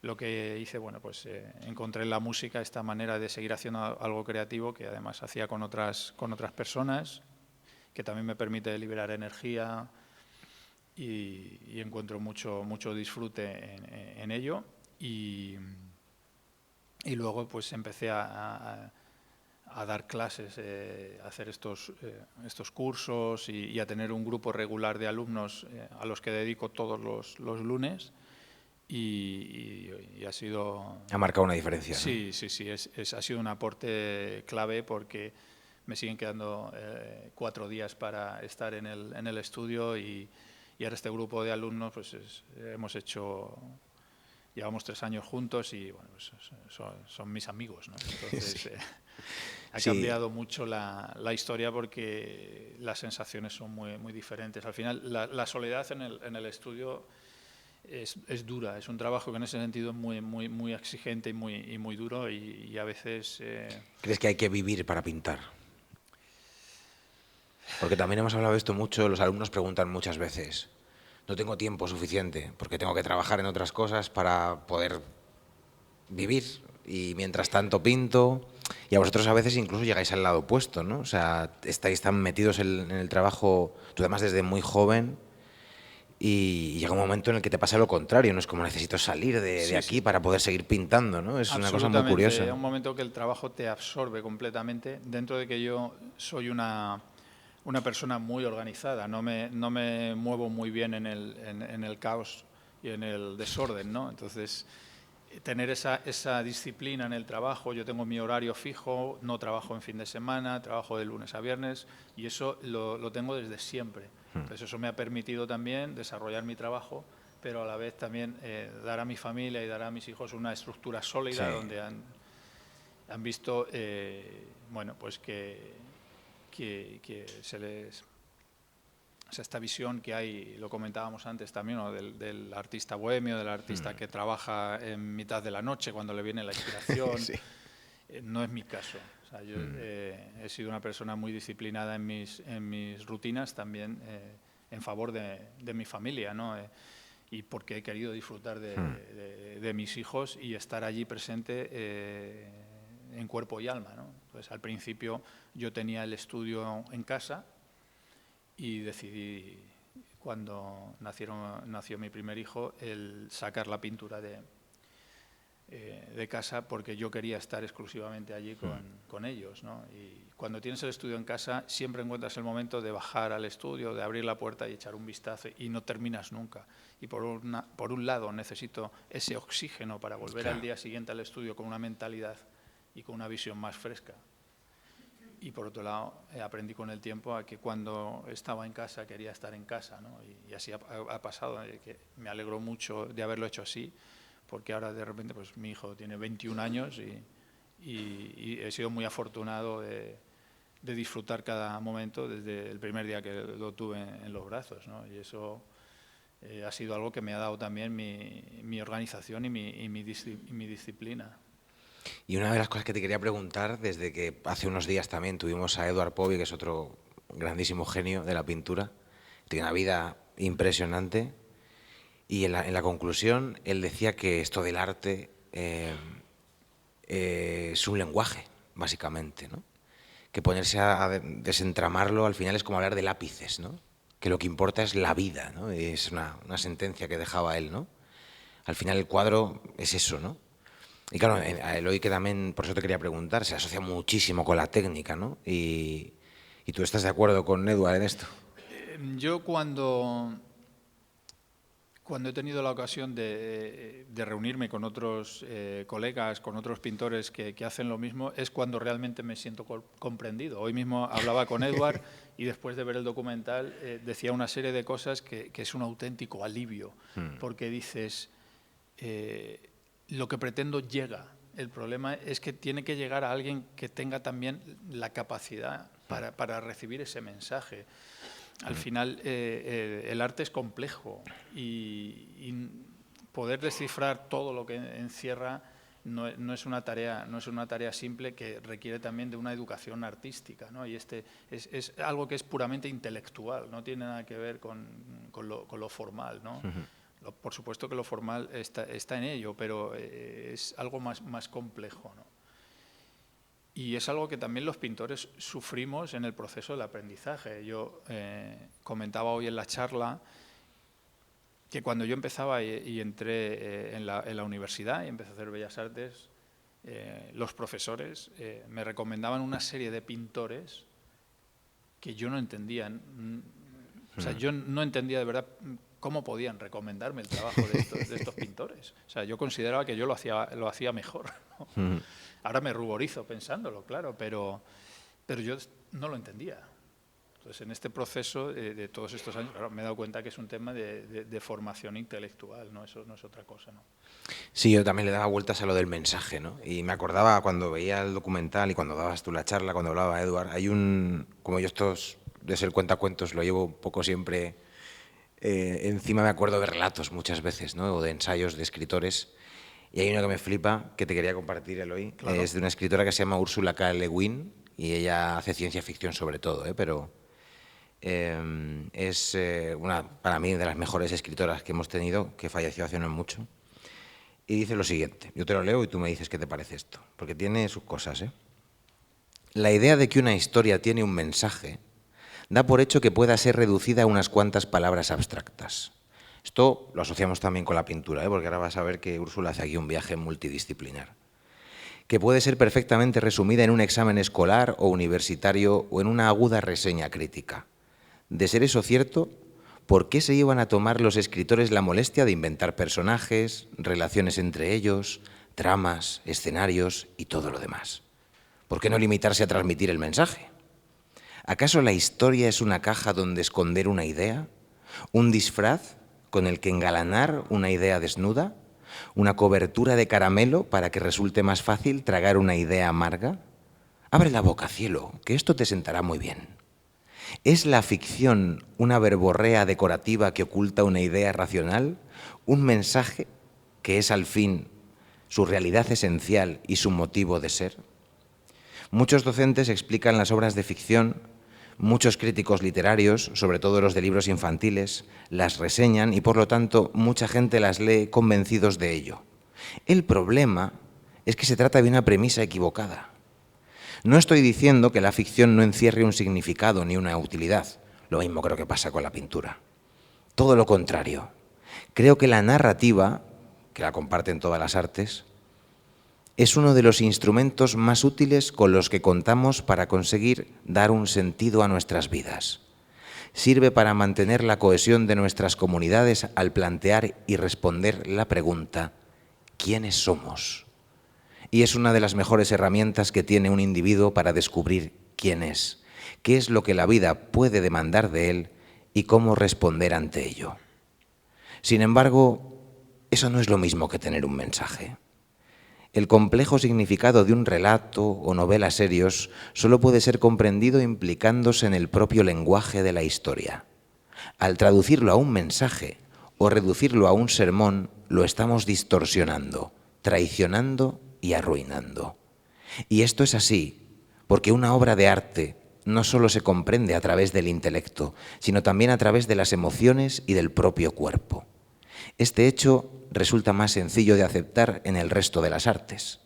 lo que hice, bueno, pues encontré en la música esta manera de seguir haciendo algo creativo que además hacía con otras personas, que también me permite liberar energía y encuentro mucho disfrute en ello. Y luego pues empecé a dar clases, a hacer estos cursos y a tener un grupo regular de alumnos a los que dedico todos los lunes. Y ha sido... Ha marcado una diferencia, ¿no? Sí, ha sido un aporte clave, porque me siguen quedando 4 días para estar en el estudio y ahora este grupo de alumnos pues llevamos 3 años juntos y bueno, pues son mis amigos, ¿no? Entonces ha cambiado mucho la historia, porque las sensaciones son muy diferentes. Al final la soledad en el estudio es dura, es un trabajo que en ese sentido es muy exigente y muy duro y a veces... ¿Crees que hay que vivir para pintar? Porque también hemos hablado de esto mucho, los alumnos preguntan muchas veces, no tengo tiempo suficiente porque tengo que trabajar en otras cosas para poder vivir y mientras tanto pinto, y a vosotros a veces incluso llegáis al lado opuesto, ¿no? O sea, estáis tan metidos en el trabajo, tú además desde muy joven, y llega un momento en el que te pasa lo contrario, ¿no? Es como necesito salir de aquí para poder seguir pintando, ¿no? Es una cosa muy curiosa. Es un momento que el trabajo te absorbe completamente, dentro de que yo soy una persona muy organizada, no me muevo muy bien en el caos y en el desorden, ¿no? Entonces, tener esa disciplina en el trabajo, yo tengo mi horario fijo, no trabajo en fin de semana, trabajo de lunes a viernes, y eso lo tengo desde siempre. Entonces, eso me ha permitido también desarrollar mi trabajo, pero a la vez también dar a mi familia y dar a mis hijos una estructura sólida, donde han visto bueno, pues que se les... O sea, esta visión que hay, lo comentábamos antes también, ¿no? del artista bohemio, del artista que trabaja en mitad de la noche cuando le viene la inspiración. No es mi caso. O sea, yo he sido una persona muy disciplinada en mis rutinas, también en favor de mi familia, ¿no? Y porque he querido disfrutar de mis hijos y estar allí presente en cuerpo y alma, ¿no? Entonces, al principio yo tenía el estudio en casa y decidí, cuando nació mi primer hijo, el sacar la pintura de casa, porque yo quería estar exclusivamente allí con ellos, ¿no? Y cuando tienes el estudio en casa siempre encuentras el momento de bajar al estudio, de abrir la puerta y echar un vistazo, y no terminas nunca. Y por un lado necesito ese oxígeno para volver al día siguiente al estudio con una mentalidad y con una visión más fresca. Y por otro lado, aprendí con el tiempo a que cuando estaba en casa quería estar en casa, ¿no? Y así ha pasado, que me alegro mucho de haberlo hecho así, porque ahora de repente pues mi hijo tiene 21 años y he sido muy afortunado de disfrutar cada momento desde el primer día que lo tuve en los brazos, ¿no? Y eso ha sido algo que me ha dado también mi organización y mi disciplina. Y una de las cosas que te quería preguntar, desde que hace unos días también tuvimos a Eduard Povy, que es otro grandísimo genio de la pintura, tiene una vida impresionante, y en la conclusión él decía que esto del arte es un lenguaje, básicamente, ¿no? Que ponerse a desentramarlo al final es como hablar de lápices, ¿no? Que lo que importa es la vida, ¿no? Y es una sentencia que dejaba él, ¿no? Al final el cuadro es eso, ¿no? Y claro, a Eloy, que también, por eso te quería preguntar, se asocia muchísimo con la técnica, ¿no? Y tú estás de acuerdo con Eduard en esto. Yo cuando he tenido la ocasión de reunirme con otros colegas, con otros pintores que hacen lo mismo, es cuando realmente me siento comprendido. Hoy mismo hablaba con Eduard y después de ver el documental decía una serie de cosas que es un auténtico alivio, porque dices, lo que pretendo llega. El problema es que tiene que llegar a alguien que tenga también la capacidad para recibir ese mensaje. Al final el arte es complejo y poder descifrar todo lo que encierra no es una tarea simple, que requiere también de una educación artística, ¿no? Y es algo que es puramente intelectual, no tiene nada que ver con lo formal, ¿no? Por supuesto que lo formal está en ello, pero es algo más complejo, ¿no? Y es algo que también los pintores sufrimos en el proceso del aprendizaje. Yo comentaba hoy en la charla que cuando yo empezaba y entré en la universidad y empecé a hacer Bellas Artes, los profesores me recomendaban una serie de pintores que yo no entendía. O sea, yo no entendía de verdad cómo podían recomendarme el trabajo de estos pintores. O sea, yo consideraba que yo lo hacía mejor, ¿no? Ahora me ruborizo pensándolo, claro, pero yo no lo entendía. Entonces, en este proceso de todos estos años, claro, me he dado cuenta que es un tema de formación intelectual, ¿no? Eso no es otra cosa, ¿no? Sí, yo también le daba vueltas a lo del mensaje, ¿no? Y me acordaba cuando veía el documental y cuando dabas tú la charla, cuando hablaba Eduard, como yo de ser cuentacuentos lo llevo un poco siempre encima, me acuerdo de relatos muchas veces, ¿no? O de ensayos de escritores. Y hay uno que me flipa, que te quería compartir, Eloy. Claro. Es de una escritora que se llama Ursula K. Le Guin, y ella hace ciencia ficción sobre todo, pero es para mí, de las mejores escritoras que hemos tenido, que falleció hace no mucho. Y dice lo siguiente, yo te lo leo y tú me dices qué te parece esto, porque tiene sus cosas, ¿eh? La idea de que una historia tiene un mensaje da por hecho que pueda ser reducida a unas cuantas palabras abstractas. Esto lo asociamos también con la pintura, porque ahora vas a ver que Úrsula hace aquí un viaje multidisciplinar. Que puede ser perfectamente resumida en un examen escolar o universitario o en una aguda reseña crítica. De ser eso cierto, ¿por qué se iban a tomar los escritores la molestia de inventar personajes, relaciones entre ellos, tramas, escenarios y todo lo demás? ¿Por qué no limitarse a transmitir el mensaje? ¿Acaso la historia es una caja donde esconder una idea? ¿Un disfraz con el que engalanar una idea desnuda? ¿Una cobertura de caramelo para que resulte más fácil tragar una idea amarga? Abre la boca, cielo, que esto te sentará muy bien. ¿Es la ficción una verborrea decorativa que oculta una idea racional? ¿Un mensaje que es al fin su realidad esencial y su motivo de ser? Muchos docentes explican las obras de ficción. Muchos críticos literarios, sobre todo los de libros infantiles, las reseñan y por lo tanto mucha gente las lee convencidos de ello. El problema es que se trata de una premisa equivocada. No estoy diciendo que la ficción no encierre un significado ni una utilidad. Lo mismo creo que pasa con la pintura. Todo lo contrario. Creo que la narrativa, que la comparten todas las artes, es uno de los instrumentos más útiles con los que contamos para conseguir dar un sentido a nuestras vidas. Sirve para mantener la cohesión de nuestras comunidades al plantear y responder la pregunta ¿quiénes somos? Y es una de las mejores herramientas que tiene un individuo para descubrir quién es, qué es lo que la vida puede demandar de él y cómo responder ante ello. Sin embargo, eso no es lo mismo que tener un mensaje. El complejo significado de un relato o novela serios solo puede ser comprendido implicándose en el propio lenguaje de la historia. Al traducirlo a un mensaje o reducirlo a un sermón, lo estamos distorsionando, traicionando y arruinando. Y esto es así, porque una obra de arte no solo se comprende a través del intelecto, sino también a través de las emociones y del propio cuerpo. Este hecho resulta más sencillo de aceptar en el resto de las artes.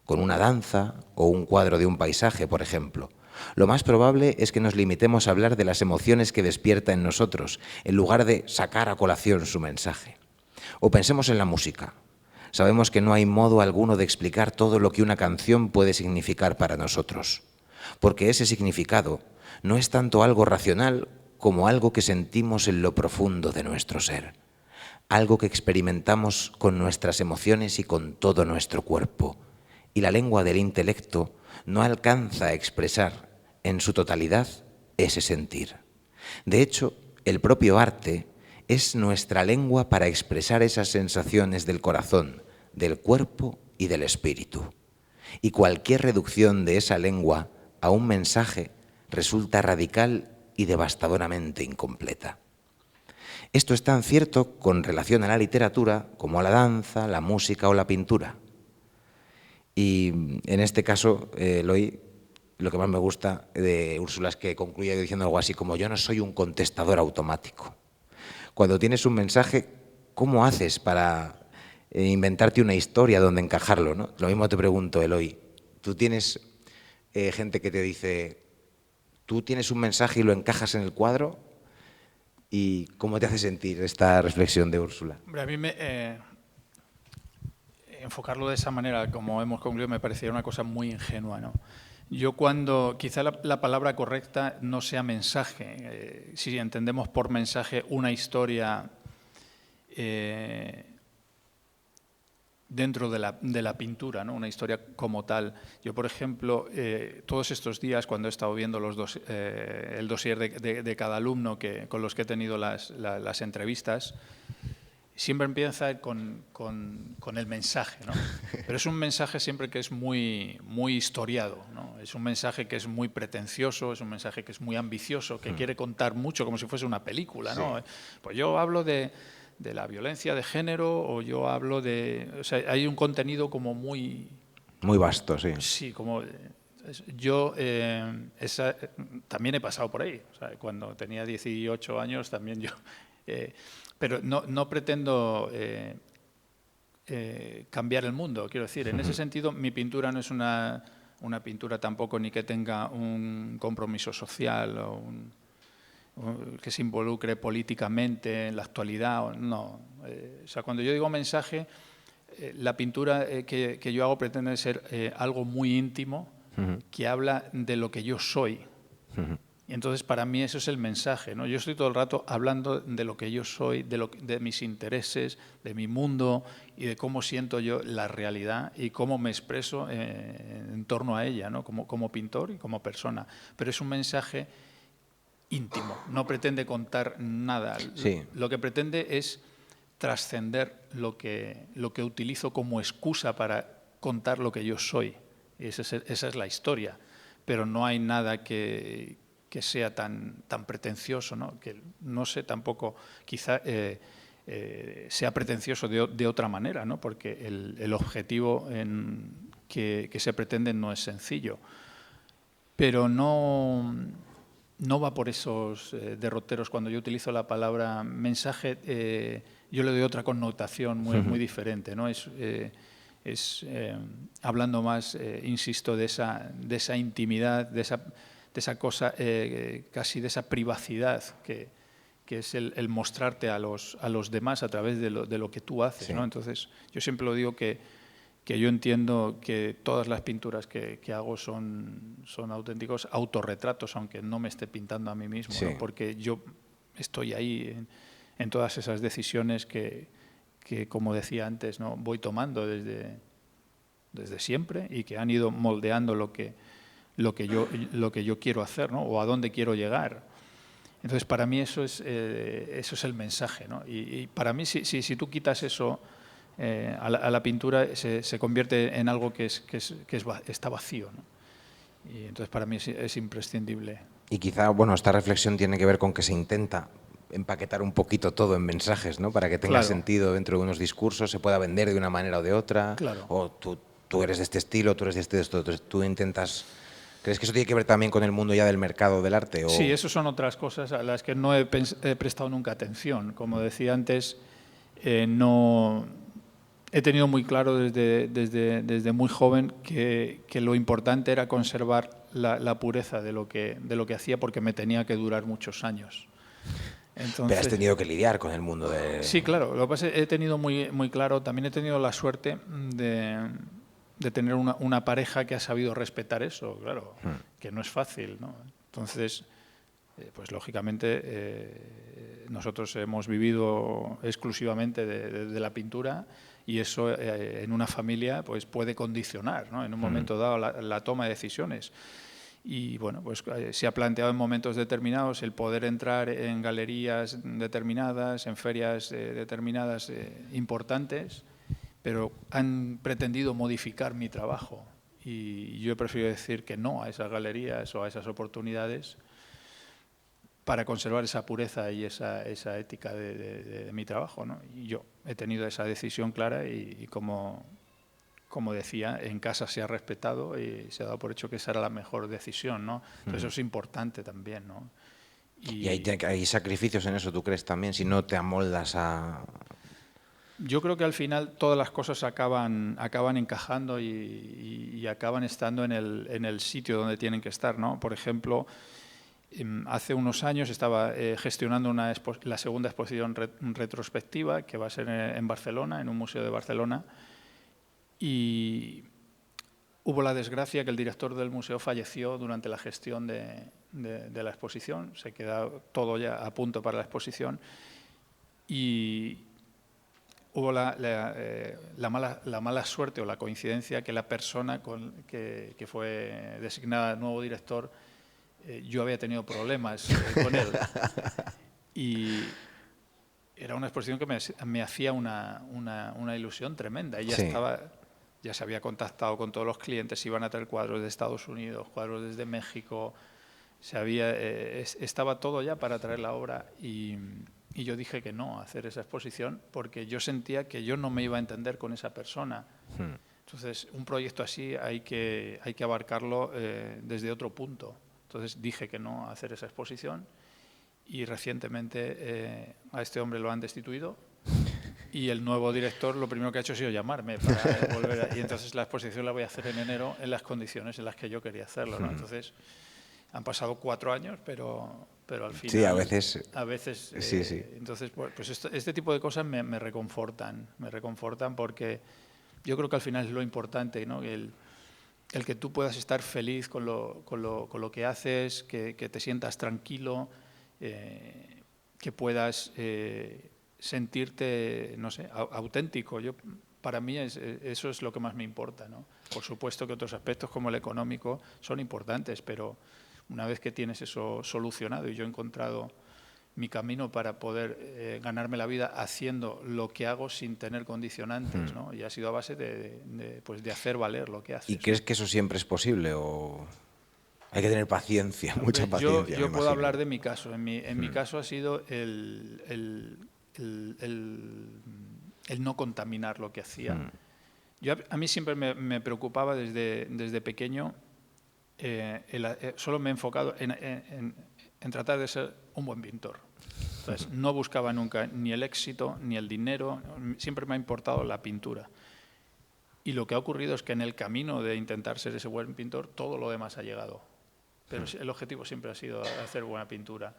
Con una danza o un cuadro de un paisaje, por ejemplo, lo más probable es que nos limitemos a hablar de las emociones que despierta en nosotros, en lugar de sacar a colación su mensaje. O pensemos en la música. Sabemos que no hay modo alguno de explicar todo lo que una canción puede significar para nosotros, porque ese significado no es tanto algo racional como algo que sentimos en lo profundo de nuestro ser, algo que experimentamos con nuestras emociones y con todo nuestro cuerpo. Y la lengua del intelecto no alcanza a expresar en su totalidad ese sentir. De hecho, el propio arte es nuestra lengua para expresar esas sensaciones del corazón, del cuerpo y del espíritu. Y cualquier reducción de esa lengua a un mensaje resulta radical y devastadoramente incompleta. Esto es tan cierto con relación a la literatura como a la danza, la música o la pintura. Y en este caso, Eloy, lo que más me gusta de Úrsula es que concluye diciendo algo así como: yo no soy un contestador automático. Cuando tienes un mensaje, ¿cómo haces para inventarte una historia donde encajarlo, ¿no? Lo mismo te pregunto, Eloy. Tú tienes gente que te dice, tú tienes un mensaje y lo encajas en el cuadro, ¿y cómo te hace sentir esta reflexión de Úrsula? Hombre, a mí enfocarlo de esa manera, como hemos concluido, me parecía una cosa muy ingenua, ¿no? Yo cuando, quizá la palabra correcta no sea mensaje, si entendemos por mensaje una historia dentro de la pintura, ¿no? Una historia como tal. Yo, por ejemplo, todos estos días, cuando he estado viendo el dossier de cada alumno con los que he tenido las entrevistas, siempre empieza con el mensaje, ¿no? Pero es un mensaje siempre que es muy, muy historiado, ¿no? Es un mensaje que es muy pretencioso, es un mensaje que es muy ambicioso, que quiere contar mucho como si fuese una película, ¿no? Sí. Pues yo hablo de la violencia de género, o yo hablo de... O sea, hay un contenido como muy... Muy vasto, sí. Sí, como... Yo también he pasado por ahí. O sea, cuando tenía 18 años también yo... pero no pretendo cambiar el mundo, quiero decir. En ese sentido, mi pintura no es una pintura tampoco ni que tenga un compromiso social o que se involucre políticamente en la actualidad. No. O sea, cuando yo digo mensaje, la pintura que yo hago pretende ser algo muy íntimo, que habla de lo que yo soy. Y entonces, para mí, eso es el mensaje, ¿no? Yo estoy todo el rato hablando de lo que yo soy, de mis intereses, de mi mundo y de cómo siento yo la realidad y cómo me expreso en torno a ella, ¿no? Como pintor y como persona. Pero es un mensaje íntimo, no pretende contar nada. Sí. Lo que pretende es trascender lo que utilizo como excusa para contar lo que yo soy. Y esa es la historia. Pero no hay nada que sea tan pretencioso, ¿no? Que no sé tampoco, quizá sea pretencioso de otra manera, ¿no? Porque el objetivo que se pretende no es sencillo. Pero no va por esos derroteros. Cuando yo utilizo la palabra mensaje, yo le doy otra connotación muy diferente, ¿no? Es hablando más, insisto, de esa intimidad, de esa cosa, casi de esa privacidad que es el mostrarte a los demás a través de lo que tú haces, sí. ¿No? Entonces, yo siempre lo digo que yo entiendo que todas las pinturas que hago son auténticos autorretratos, aunque no me esté pintando a mí mismo, sí. ¿No? Porque yo estoy ahí en todas esas decisiones que, como decía antes, ¿no? Voy tomando desde siempre y que han ido moldeando lo que lo que yo quiero hacer, ¿no? O a dónde quiero llegar. Entonces, para mí eso es el mensaje, ¿no? Y para mí, si tú quitas eso a la pintura, se convierte en algo que está vacío, ¿no? Y entonces, para mí es imprescindible. Y quizá, bueno, esta reflexión tiene que ver con que se intenta empaquetar un poquito todo en mensajes, ¿no? Para que tenga sentido dentro de unos discursos, se pueda vender de una manera o de otra. Claro. O tú eres de este estilo, tú eres de este esto. Entonces tú intentas... ¿Crees que eso tiene que ver también con el mundo ya del mercado del arte? ¿O? Sí, eso son otras cosas a las que no he prestado nunca atención. Como decía antes, no... He tenido muy claro desde muy joven que lo importante era conservar la pureza de lo que hacía, porque me tenía que durar muchos años. Entonces, pero has tenido que lidiar con el mundo de... Sí, claro. Lo que pasa es que he tenido muy claro, también he tenido la suerte de tener una pareja que ha sabido respetar eso, claro, que no es fácil, ¿no? Entonces, pues lógicamente nosotros hemos vivido exclusivamente de la pintura, y eso en una familia pues puede condicionar, ¿no? En un momento dado la toma de decisiones. Y bueno, pues se ha planteado en momentos determinados el poder entrar en galerías determinadas, en ferias determinadas importantes, pero han pretendido modificar mi trabajo. Y yo he preferido decir que no a esas galerías o a esas oportunidades para conservar esa pureza y esa ética de mi trabajo, ¿no? Y yo he tenido esa decisión clara y como decía, en casa se ha respetado y se ha dado por hecho que esa era la mejor decisión, ¿no? Entonces eso es importante también, ¿no? Y hay sacrificios en eso, ¿tú crees también? Si no te amoldas a... Yo creo que al final todas las cosas acaban encajando y acaban estando en el sitio donde tienen que estar, ¿no? Por ejemplo, hace unos años estaba gestionando la segunda exposición retrospectiva, que va a ser en Barcelona, en un museo de Barcelona, y hubo la desgracia que el director del museo falleció durante la gestión de la exposición. Se queda todo ya a punto para la exposición y hubo la mala suerte o la coincidencia que la persona que fue designada nuevo director, yo había tenido problemas con él. Y era una exposición que me hacía una ilusión tremenda. Ella ya se había contactado con todos los clientes, iban a traer cuadros de Estados Unidos, cuadros desde México, estaba todo ya para traer la obra, y yo dije que no a hacer esa exposición porque yo sentía que yo no me iba a entender con esa persona. Entonces, un proyecto así hay que abarcarlo desde otro punto. Entonces dije que no a hacer esa exposición, y recientemente a este hombre lo han destituido. Y el nuevo director lo primero que ha hecho ha sido llamarme para volver. Y entonces la exposición la voy a hacer en enero en las condiciones en las que yo quería hacerlo, ¿no? Entonces han pasado 4 años, pero al final... Sí, a veces... sí. Entonces, pues este tipo de cosas me reconfortan porque yo creo que al final es lo importante, ¿no? El que tú puedas estar feliz con lo que haces, que te sientas tranquilo, que puedas... sentirte, no sé, auténtico. Para mí eso es lo que más me importa, ¿no? Por supuesto que otros aspectos como el económico son importantes, pero una vez que tienes eso solucionado, y yo he encontrado mi camino para poder ganarme la vida haciendo lo que hago sin tener condicionantes, ¿no? Y ha sido a base de hacer valer lo que haces. ¿Y crees que eso siempre es posible o...? Hay que tener paciencia, mucha paciencia. Yo puedo hablar de mi caso. En mi caso ha sido el no contaminar lo que hacía. A mí siempre me preocupaba desde pequeño, solo me he enfocado en tratar de ser un buen pintor. Entonces, no buscaba nunca ni el éxito ni el dinero, siempre me ha importado la pintura. Y lo que ha ocurrido es que en el camino de intentar ser ese buen pintor, todo lo demás ha llegado. Pero el objetivo siempre ha sido hacer buena pintura.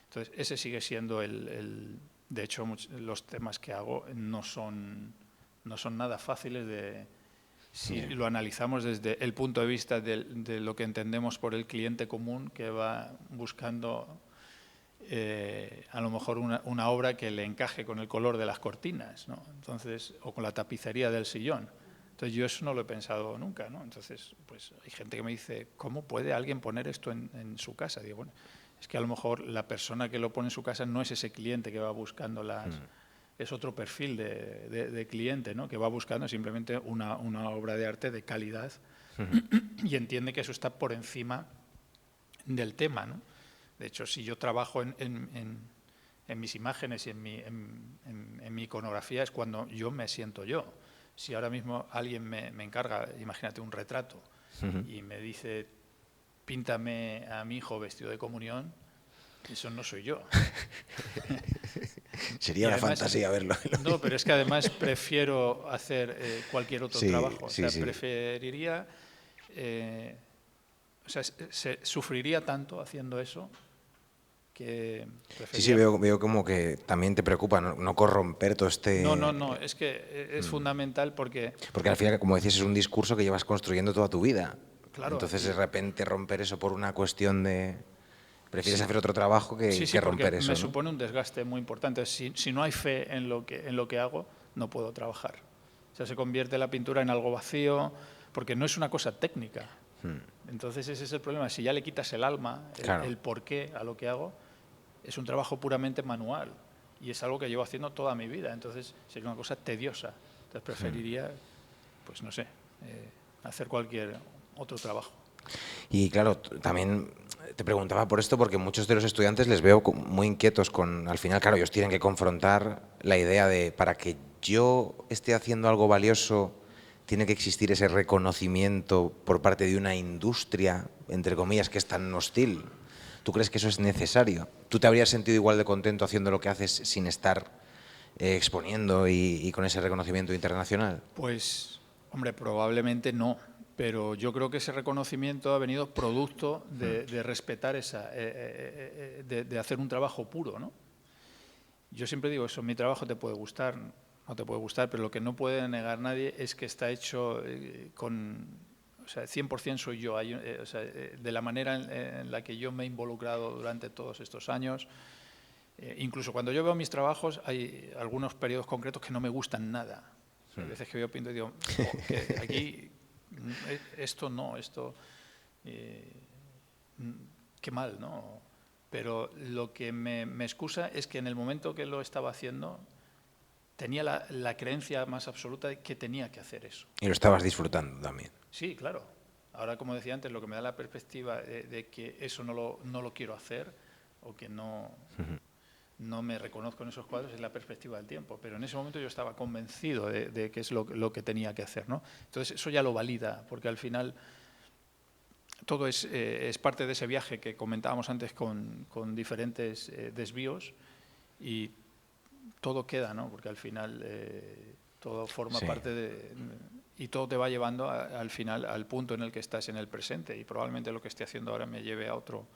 Entonces, ese sigue siendo de hecho, los temas que hago no son nada fáciles si lo analizamos desde el punto de vista de lo que entendemos por el cliente común, que va buscando a lo mejor una obra que le encaje con el color de las cortinas, ¿no? Entonces, o con la tapicería del sillón. Entonces yo eso no lo he pensado nunca, ¿no? Entonces, pues hay gente que me dice, ¿cómo puede alguien poner esto en su casa? Digo, bueno, es que a lo mejor la persona que lo pone en su casa no es ese cliente que va buscando es otro perfil de cliente, ¿no? Que va buscando simplemente una obra de arte de calidad y entiende que eso está por encima del tema, ¿no? De hecho, si yo trabajo en mis imágenes y en mi iconografía es cuando yo me siento yo. Si ahora mismo alguien me encarga, imagínate un retrato, y me dice, píntame a mi hijo vestido de comunión, eso no soy yo. Sería una fantasía verlo. No, pero es que además prefiero hacer cualquier otro trabajo. O sea, preferiría... o sea, sufriría tanto haciendo eso que Sí, veo como que también te preocupa no corromper todo este... No, es que es fundamental porque... Porque al final, como decías, es un discurso que llevas construyendo toda tu vida. Claro. Entonces, de repente, romper eso por una cuestión de... Prefieres hacer otro trabajo que romper eso, me supone un desgaste muy importante. Si no hay fe en lo que hago, no puedo trabajar. O sea, se convierte la pintura en algo vacío, porque no es una cosa técnica. Entonces, ese es el problema. Si ya le quitas el alma, el porqué a lo que hago, es un trabajo puramente manual y es algo que llevo haciendo toda mi vida. Entonces, sería una cosa tediosa. Entonces, preferiría, pues no sé, hacer cualquier otro trabajo. Y claro, también te preguntaba por esto porque muchos de los estudiantes les veo muy inquietos con, al final, claro, ellos tienen que confrontar la idea de para que yo esté haciendo algo valioso tiene que existir ese reconocimiento por parte de una industria, entre comillas, que es tan hostil. ¿Tú crees que eso es necesario? ¿Tú te habrías sentido igual de contento haciendo lo que haces sin estar exponiendo y con ese reconocimiento internacional? Pues, hombre, probablemente no. Pero yo creo que ese reconocimiento ha venido producto de respetar de hacer un trabajo puro, ¿no? Yo siempre digo eso, mi trabajo te puede gustar, no te puede gustar, pero lo que no puede negar nadie es que está hecho o sea, 100% soy yo, o sea, de la manera en la que yo me he involucrado durante todos estos años. Incluso cuando yo veo mis trabajos, hay algunos periodos concretos que no me gustan nada. O sea, hay veces que yo pinto y digo, que aquí... Esto no, qué mal, ¿no? Pero lo que me excusa es que en el momento que lo estaba haciendo tenía la creencia más absoluta de que tenía que hacer eso. Y lo estabas disfrutando también. Sí, claro. Ahora, como decía antes, lo que me da la perspectiva de que eso no lo quiero hacer o que no me reconozco en esos cuadros es la perspectiva del tiempo, pero en ese momento yo estaba convencido de que es lo que tenía que hacer, ¿no? Entonces eso ya lo valida, porque al final todo es parte de ese viaje que comentábamos antes con diferentes desvíos y todo queda, ¿no? Porque al final todo forma parte y todo te va llevando al final al punto en el que estás en el presente y probablemente lo que esté haciendo ahora me lleve a otro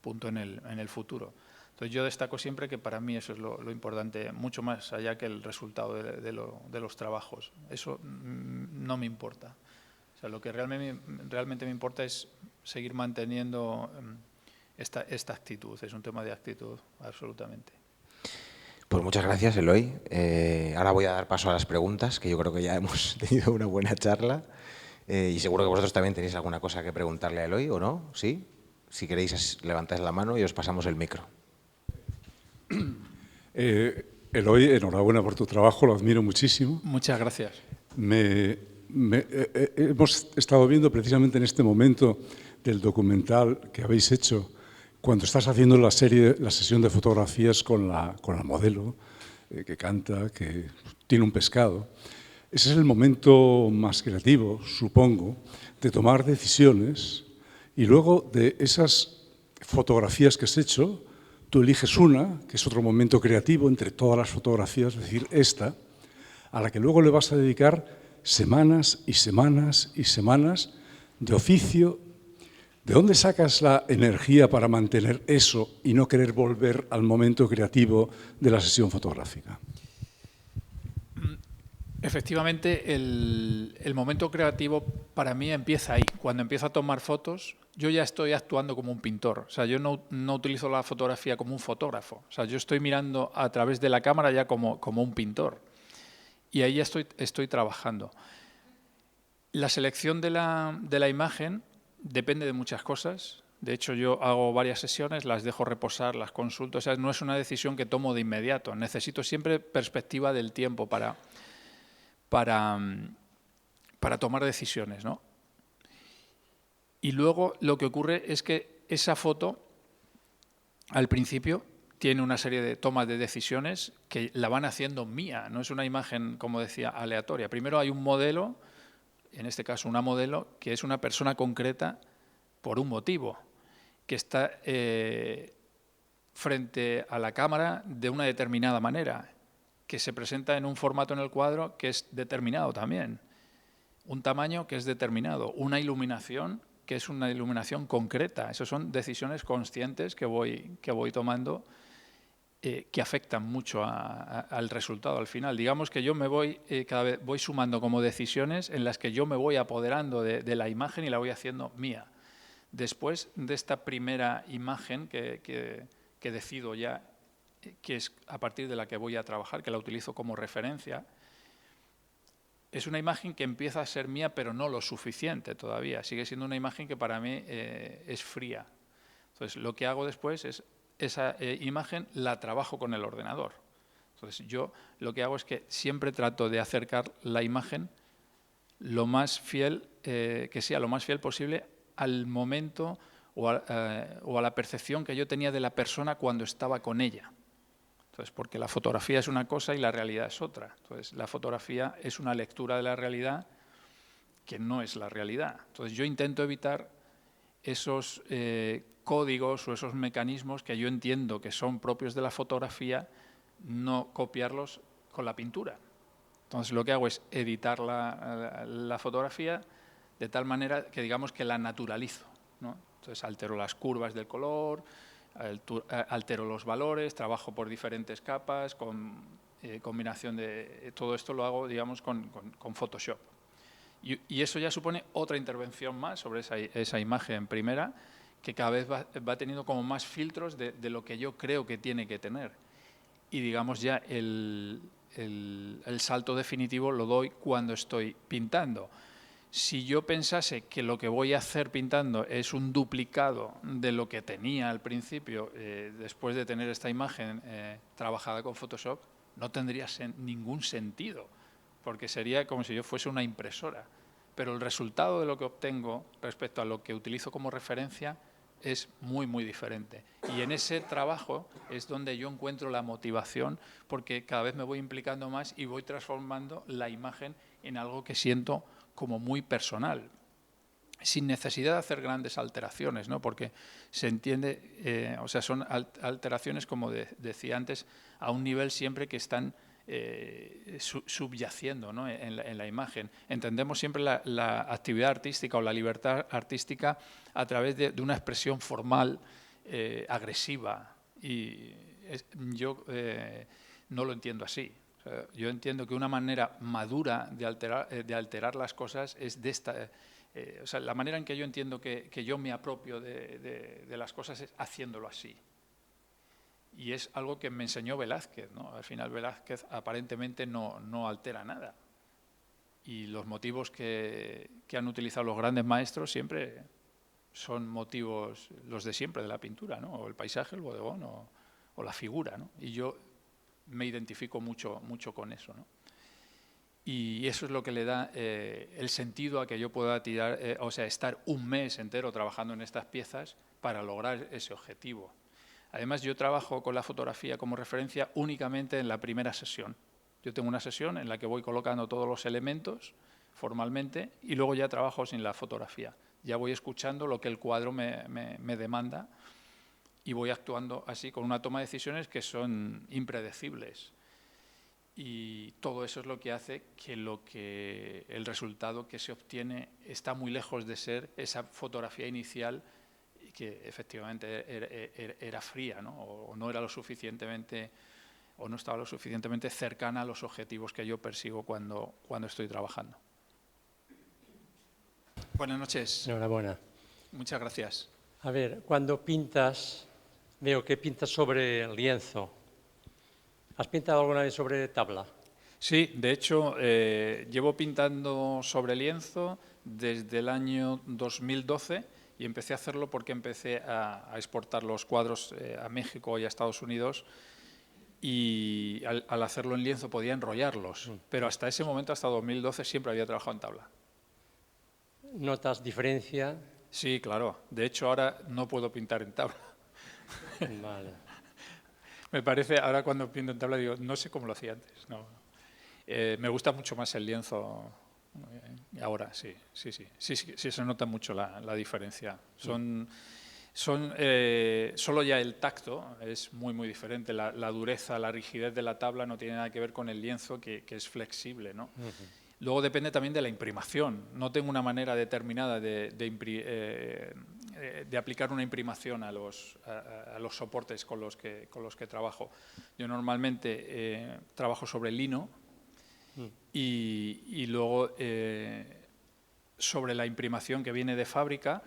punto en el futuro. Entonces yo destaco siempre que para mí eso es lo importante, mucho más allá que el resultado de los trabajos. Eso no me importa. O sea, lo que realmente me importa es seguir manteniendo esta actitud. Es un tema de actitud, absolutamente. Pues muchas gracias, Eloy. Ahora voy a dar paso a las preguntas, que yo creo que ya hemos tenido una buena charla. Y seguro que vosotros también tenéis alguna cosa que preguntarle a Eloy, ¿o no? ¿Sí? Si queréis, levantáis la mano y os pasamos el micro. Eloy, enhorabuena por tu trabajo, lo admiro muchísimo. Muchas gracias. Hemos estado viendo precisamente en este momento del documental que habéis hecho, cuando estás haciendo la sesión de fotografías con la modelo, que canta, que tiene un pescado. Ese es el momento más creativo, supongo, de tomar decisiones y luego de esas fotografías que has hecho, tú eliges una, que es otro momento creativo entre todas las fotografías, es decir, esta, a la que luego le vas a dedicar semanas y semanas y semanas de oficio. ¿De dónde sacas la energía para mantener eso y no querer volver al momento creativo de la sesión fotográfica? Efectivamente, el momento creativo para mí empieza ahí. Cuando empiezo a tomar fotos, yo ya estoy actuando como un pintor. O sea, yo no utilizo la fotografía como un fotógrafo. O sea, yo estoy mirando a través de la cámara ya como un pintor. Y ahí ya estoy trabajando. La selección de la imagen depende de muchas cosas. De hecho, yo hago varias sesiones, las dejo reposar, las consulto. O sea, no es una decisión que tomo de inmediato. Necesito siempre perspectiva del tiempo para tomar decisiones, ¿no? Y luego lo que ocurre es que esa foto, al principio, tiene una serie de tomas de decisiones que la van haciendo mía. No es una imagen, como decía, aleatoria. Primero hay un modelo, en este caso una modelo, que es una persona concreta por un motivo, que está frente a la cámara de una determinada manera, que se presenta en un formato en el cuadro que es determinado también, un tamaño que es determinado, una iluminación que es una iluminación concreta. Esas son decisiones conscientes que voy tomando que afectan mucho al resultado al final. Digamos que yo me voy, cada vez voy sumando como decisiones en las que yo me voy apoderando de la imagen y la voy haciendo mía. Después de esta primera imagen que decido ya, que es a partir de la que voy a trabajar, que la utilizo como referencia, es una imagen que empieza a ser mía, pero no lo suficiente todavía. Sigue siendo una imagen que para mí es fría. Entonces, lo que hago después es esa imagen la trabajo con el ordenador. Entonces, yo lo que hago es que siempre trato de acercar la imagen lo más fiel, que sea lo más fiel posible al momento o a la percepción que yo tenía de la persona cuando estaba con ella. Entonces, porque la fotografía es una cosa y la realidad es otra. Entonces, la fotografía es una lectura de la realidad que no es la realidad. Entonces, yo intento evitar esos códigos o esos mecanismos que yo entiendo que son propios de la fotografía, no copiarlos con la pintura. Entonces, lo que hago es editar la fotografía de tal manera que digamos que la naturalizo, ¿no? Entonces, altero las curvas del color, altero los valores, trabajo por diferentes capas, con combinación de... Todo esto lo hago, digamos, con Photoshop. Y eso ya supone otra intervención más sobre esa imagen primera, que cada vez va teniendo como más filtros de lo que yo creo que tiene que tener. Y digamos ya el salto definitivo lo doy cuando estoy pintando. Si yo pensase que lo que voy a hacer pintando es un duplicado de lo que tenía al principio, después de tener esta imagen trabajada con Photoshop, no tendría ningún sentido, porque sería como si yo fuese una impresora. Pero el resultado de lo que obtengo respecto a lo que utilizo como referencia es muy, muy diferente. Y en ese trabajo es donde yo encuentro la motivación, porque cada vez me voy implicando más y voy transformando la imagen en algo que siento como muy personal, sin necesidad de hacer grandes alteraciones, ¿no? Porque se entiende, o sea, son alteraciones, como decía antes, a un nivel siempre que están subyaciendo, ¿no? en la imagen. Entendemos siempre la actividad artística o la libertad artística a través de una expresión formal, agresiva, y yo no lo entiendo así. O sea, yo entiendo que una manera madura de alterar las cosas es de esta... o sea, la manera en que yo entiendo que yo me apropio de las cosas es haciéndolo así. Y es algo que me enseñó Velázquez, ¿no? Al final Velázquez aparentemente no altera nada. Y los motivos que han utilizado los grandes maestros siempre son motivos los de siempre de la pintura, ¿no? O el paisaje, el bodegón o la figura, ¿no? Y yo me identifico mucho con eso, ¿no? Y eso es lo que le da el sentido a que yo pueda estar un mes entero trabajando en estas piezas para lograr ese objetivo. Además, yo trabajo con la fotografía como referencia únicamente en la primera sesión. Yo tengo una sesión en la que voy colocando todos los elementos formalmente y luego ya trabajo sin la fotografía. Ya voy escuchando lo que el cuadro me demanda y voy actuando así con una toma de decisiones que son impredecibles. Y todo eso es lo que hace que el resultado que se obtiene está muy lejos de ser esa fotografía inicial que efectivamente era fría, ¿no? O no era lo suficientemente, o no estaba lo suficientemente cercana a los objetivos que yo persigo cuando estoy trabajando. Buenas noches. Enhorabuena. Muchas gracias. A ver, cuando pintas, veo que pintas sobre lienzo. ¿Has pintado alguna vez sobre tabla? Sí, de hecho, llevo pintando sobre lienzo desde el año 2012 y empecé a hacerlo porque empecé a exportar los cuadros a México y a Estados Unidos, y al hacerlo en lienzo podía enrollarlos, pero hasta ese momento, hasta 2012, siempre había trabajado en tabla. ¿Notas diferencia? Sí, claro. De hecho, ahora no puedo pintar en tabla. Vale. Me parece, ahora cuando pinto en tabla digo, no sé cómo lo hacía antes. No. Me gusta mucho más el lienzo ahora, sí, se nota mucho la diferencia. Solo ya el tacto es muy diferente. La dureza, la rigidez de la tabla no tiene nada que ver con el lienzo, que es flexible, ¿no? Luego depende también de la imprimación. No tengo una manera determinada de aplicar una imprimación a los soportes con los que trabajo. Yo normalmente trabajo sobre lino y luego sobre la imprimación que viene de fábrica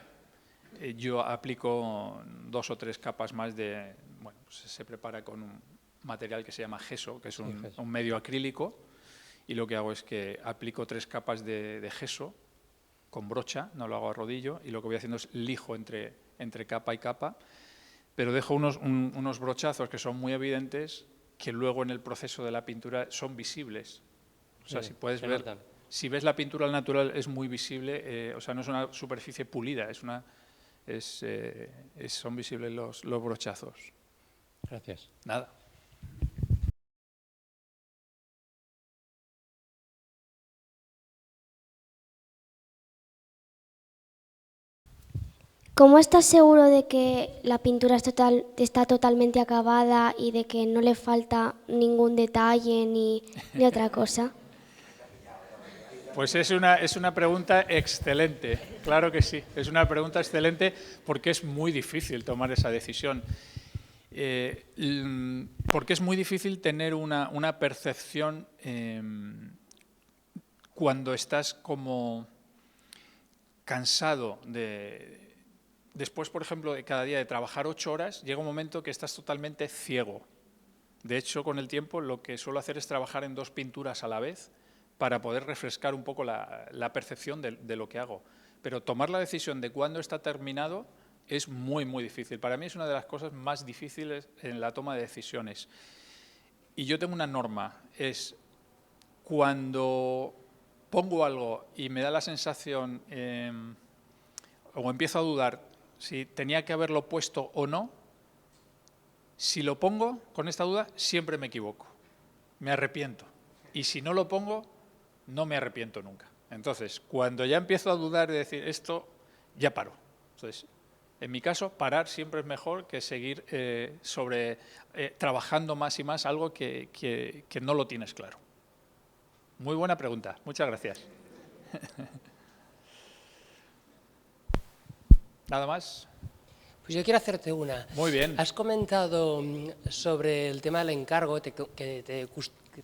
yo aplico 2 o 3 capas más de... Bueno, pues se prepara con un material que se llama gesso, que es un medio acrílico, y lo que hago es que aplico 3 capas de gesso con brocha, no lo hago a rodillo, y lo que voy haciendo es lijo entre capa y capa, pero dejo unos brochazos que son muy evidentes, que luego en el proceso de la pintura son visibles. O sea, si puedes ver, si ves la pintura al natural es muy visible, o sea, no es una superficie pulida, son visibles los brochazos. Gracias. Nada. ¿Cómo estás seguro de que la pintura está totalmente acabada y de que no le falta ningún detalle ni otra cosa? Pues es una pregunta excelente, claro que sí. Es una pregunta excelente porque es muy difícil tomar esa decisión. Porque es muy difícil tener una percepción cuando estás como cansado Después, por ejemplo, de cada día de trabajar 8 horas, llega un momento que estás totalmente ciego. De hecho, con el tiempo, lo que suelo hacer es trabajar en 2 pinturas a la vez para poder refrescar un poco la percepción de lo que hago. Pero tomar la decisión de cuándo está terminado es muy difícil. Para mí es una de las cosas más difíciles en la toma de decisiones. Y yo tengo una norma, es cuando pongo algo y me da la sensación, o empiezo a dudar si tenía que haberlo puesto o no, si lo pongo con esta duda, siempre me equivoco, me arrepiento. Y si no lo pongo, no me arrepiento nunca. Entonces, cuando ya empiezo a dudar de decir esto, ya paro. Entonces, en mi caso, parar siempre es mejor que seguir trabajando más y más algo que no lo tienes claro. Muy buena pregunta, muchas gracias. ¿Nada más? Pues yo quiero hacerte una. Muy bien. Has comentado sobre el tema del encargo, que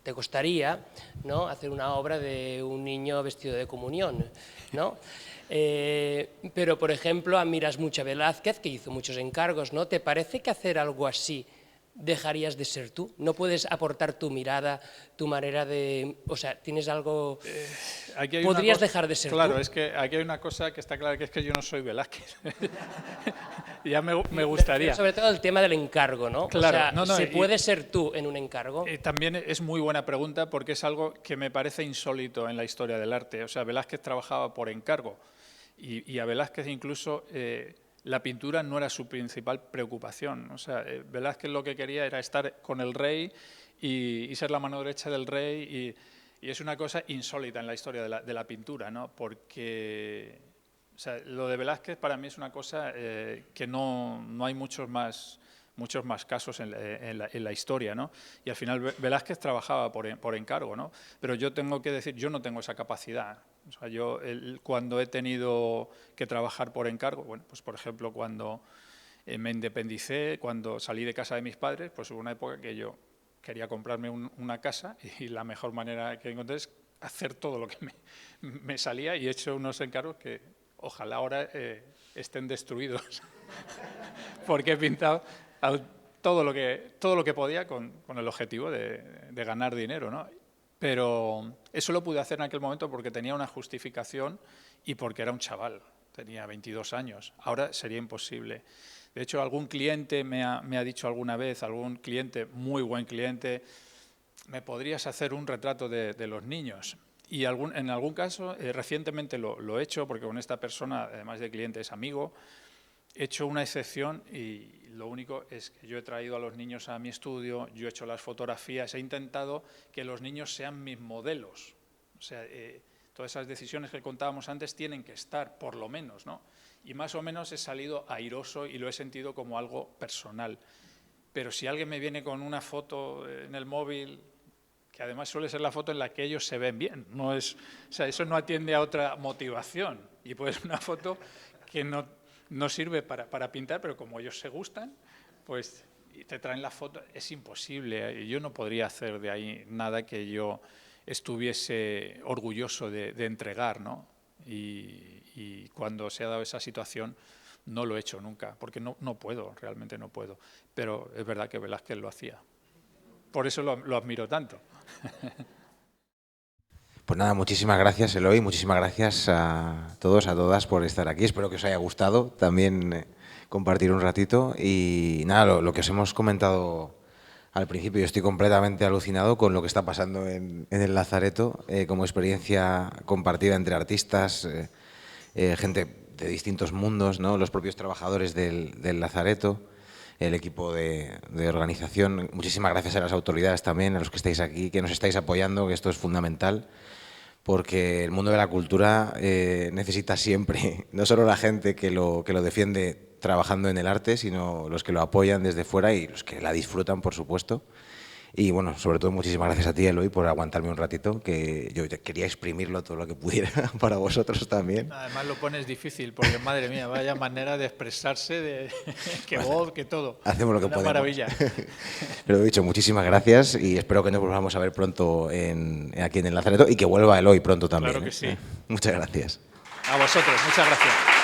te costaría, ¿no?, hacer una obra de un niño vestido de comunión, ¿no? Pero, por ejemplo, admiras mucho a Velázquez, que hizo muchos encargos, ¿no? ¿Te parece que hacer algo así dejarías de ser tú? ¿No puedes aportar tu mirada, tu manera de... O sea, tienes algo... ¿Podrías dejar de ser tú? Claro, es que aquí hay una cosa que está clara, que es que yo no soy Velázquez. Ya me gustaría. Pero sobre todo el tema del encargo, ¿no? Claro, o sea, ¿se puede ser tú en un encargo? También es muy buena pregunta porque es algo que me parece insólito en la historia del arte. O sea, Velázquez trabajaba por encargo y a Velázquez incluso... la pintura no era su principal preocupación. O sea, Velázquez lo que quería era estar con el rey y ser la mano derecha del rey, y es una cosa insólita en la historia de la pintura, ¿no? Porque o sea, lo de Velázquez para mí es una cosa que no hay muchos más casos en la historia, ¿no? Y al final Velázquez trabajaba por encargo, ¿no? Pero yo tengo que decir, yo no tengo esa capacidad. O sea, yo cuando he tenido que trabajar por encargo, bueno, pues por ejemplo cuando me independicé, cuando salí de casa de mis padres, pues hubo una época que yo quería comprarme una casa y la mejor manera que encontré es hacer todo lo que me salía, y he hecho unos encargos que ojalá ahora estén destruidos porque he pintado todo lo que podía con el objetivo de ganar dinero, ¿no? Pero eso lo pude hacer en aquel momento porque tenía una justificación y porque era un chaval, tenía 22 años. Ahora sería imposible. De hecho, algún cliente me ha dicho alguna vez, algún cliente, muy buen cliente, ¿me podrías hacer un retrato de los niños? Y en algún caso, recientemente lo he hecho, porque con esta persona, además de cliente, es amigo. He hecho una excepción y lo único es que yo he traído a los niños a mi estudio, yo he hecho las fotografías, he intentado que los niños sean mis modelos. O sea, todas esas decisiones que contábamos antes tienen que estar, por lo menos, ¿no? Y más o menos he salido airoso y lo he sentido como algo personal. Pero si alguien me viene con una foto en el móvil, que además suele ser la foto en la que ellos se ven bien, no es, o sea, eso no atiende a otra motivación. Y puede ser una foto que no sirve para pintar, pero como ellos se gustan, pues te traen la foto, es imposible. Yo no podría hacer de ahí nada que yo estuviese orgulloso de entregar, ¿no? Y cuando se ha dado esa situación no lo he hecho nunca, porque no puedo, realmente no puedo. Pero es verdad que Velázquez lo hacía. Por eso lo admiro tanto. Pues nada, muchísimas gracias, Eloy, muchísimas gracias a todos, a todas por estar aquí. Espero que os haya gustado también compartir un ratito. Y nada, lo que os hemos comentado al principio, yo estoy completamente alucinado con lo que está pasando en el Lazareto, como experiencia compartida entre artistas, gente de distintos mundos, ¿no? Los propios trabajadores del Lazareto, el equipo de organización. Muchísimas gracias a las autoridades también, a los que estáis aquí, que nos estáis apoyando, que esto es fundamental, porque el mundo de la cultura necesita siempre, no solo la gente que lo defiende trabajando en el arte, sino los que lo apoyan desde fuera y los que la disfrutan, por supuesto. Y bueno, sobre todo muchísimas gracias a ti, Eloy, por aguantarme un ratito, que yo quería exprimirlo todo lo que pudiera para vosotros también. Además lo pones difícil, porque madre mía, vaya manera de expresarse, que voz, que todo. Hacemos lo que Una podemos. Maravilla. Pero he dicho, muchísimas gracias y espero que nos volvamos a ver pronto aquí en el Lazareto y que vuelva Eloy pronto también. Claro que sí. Muchas gracias. A vosotros, muchas gracias.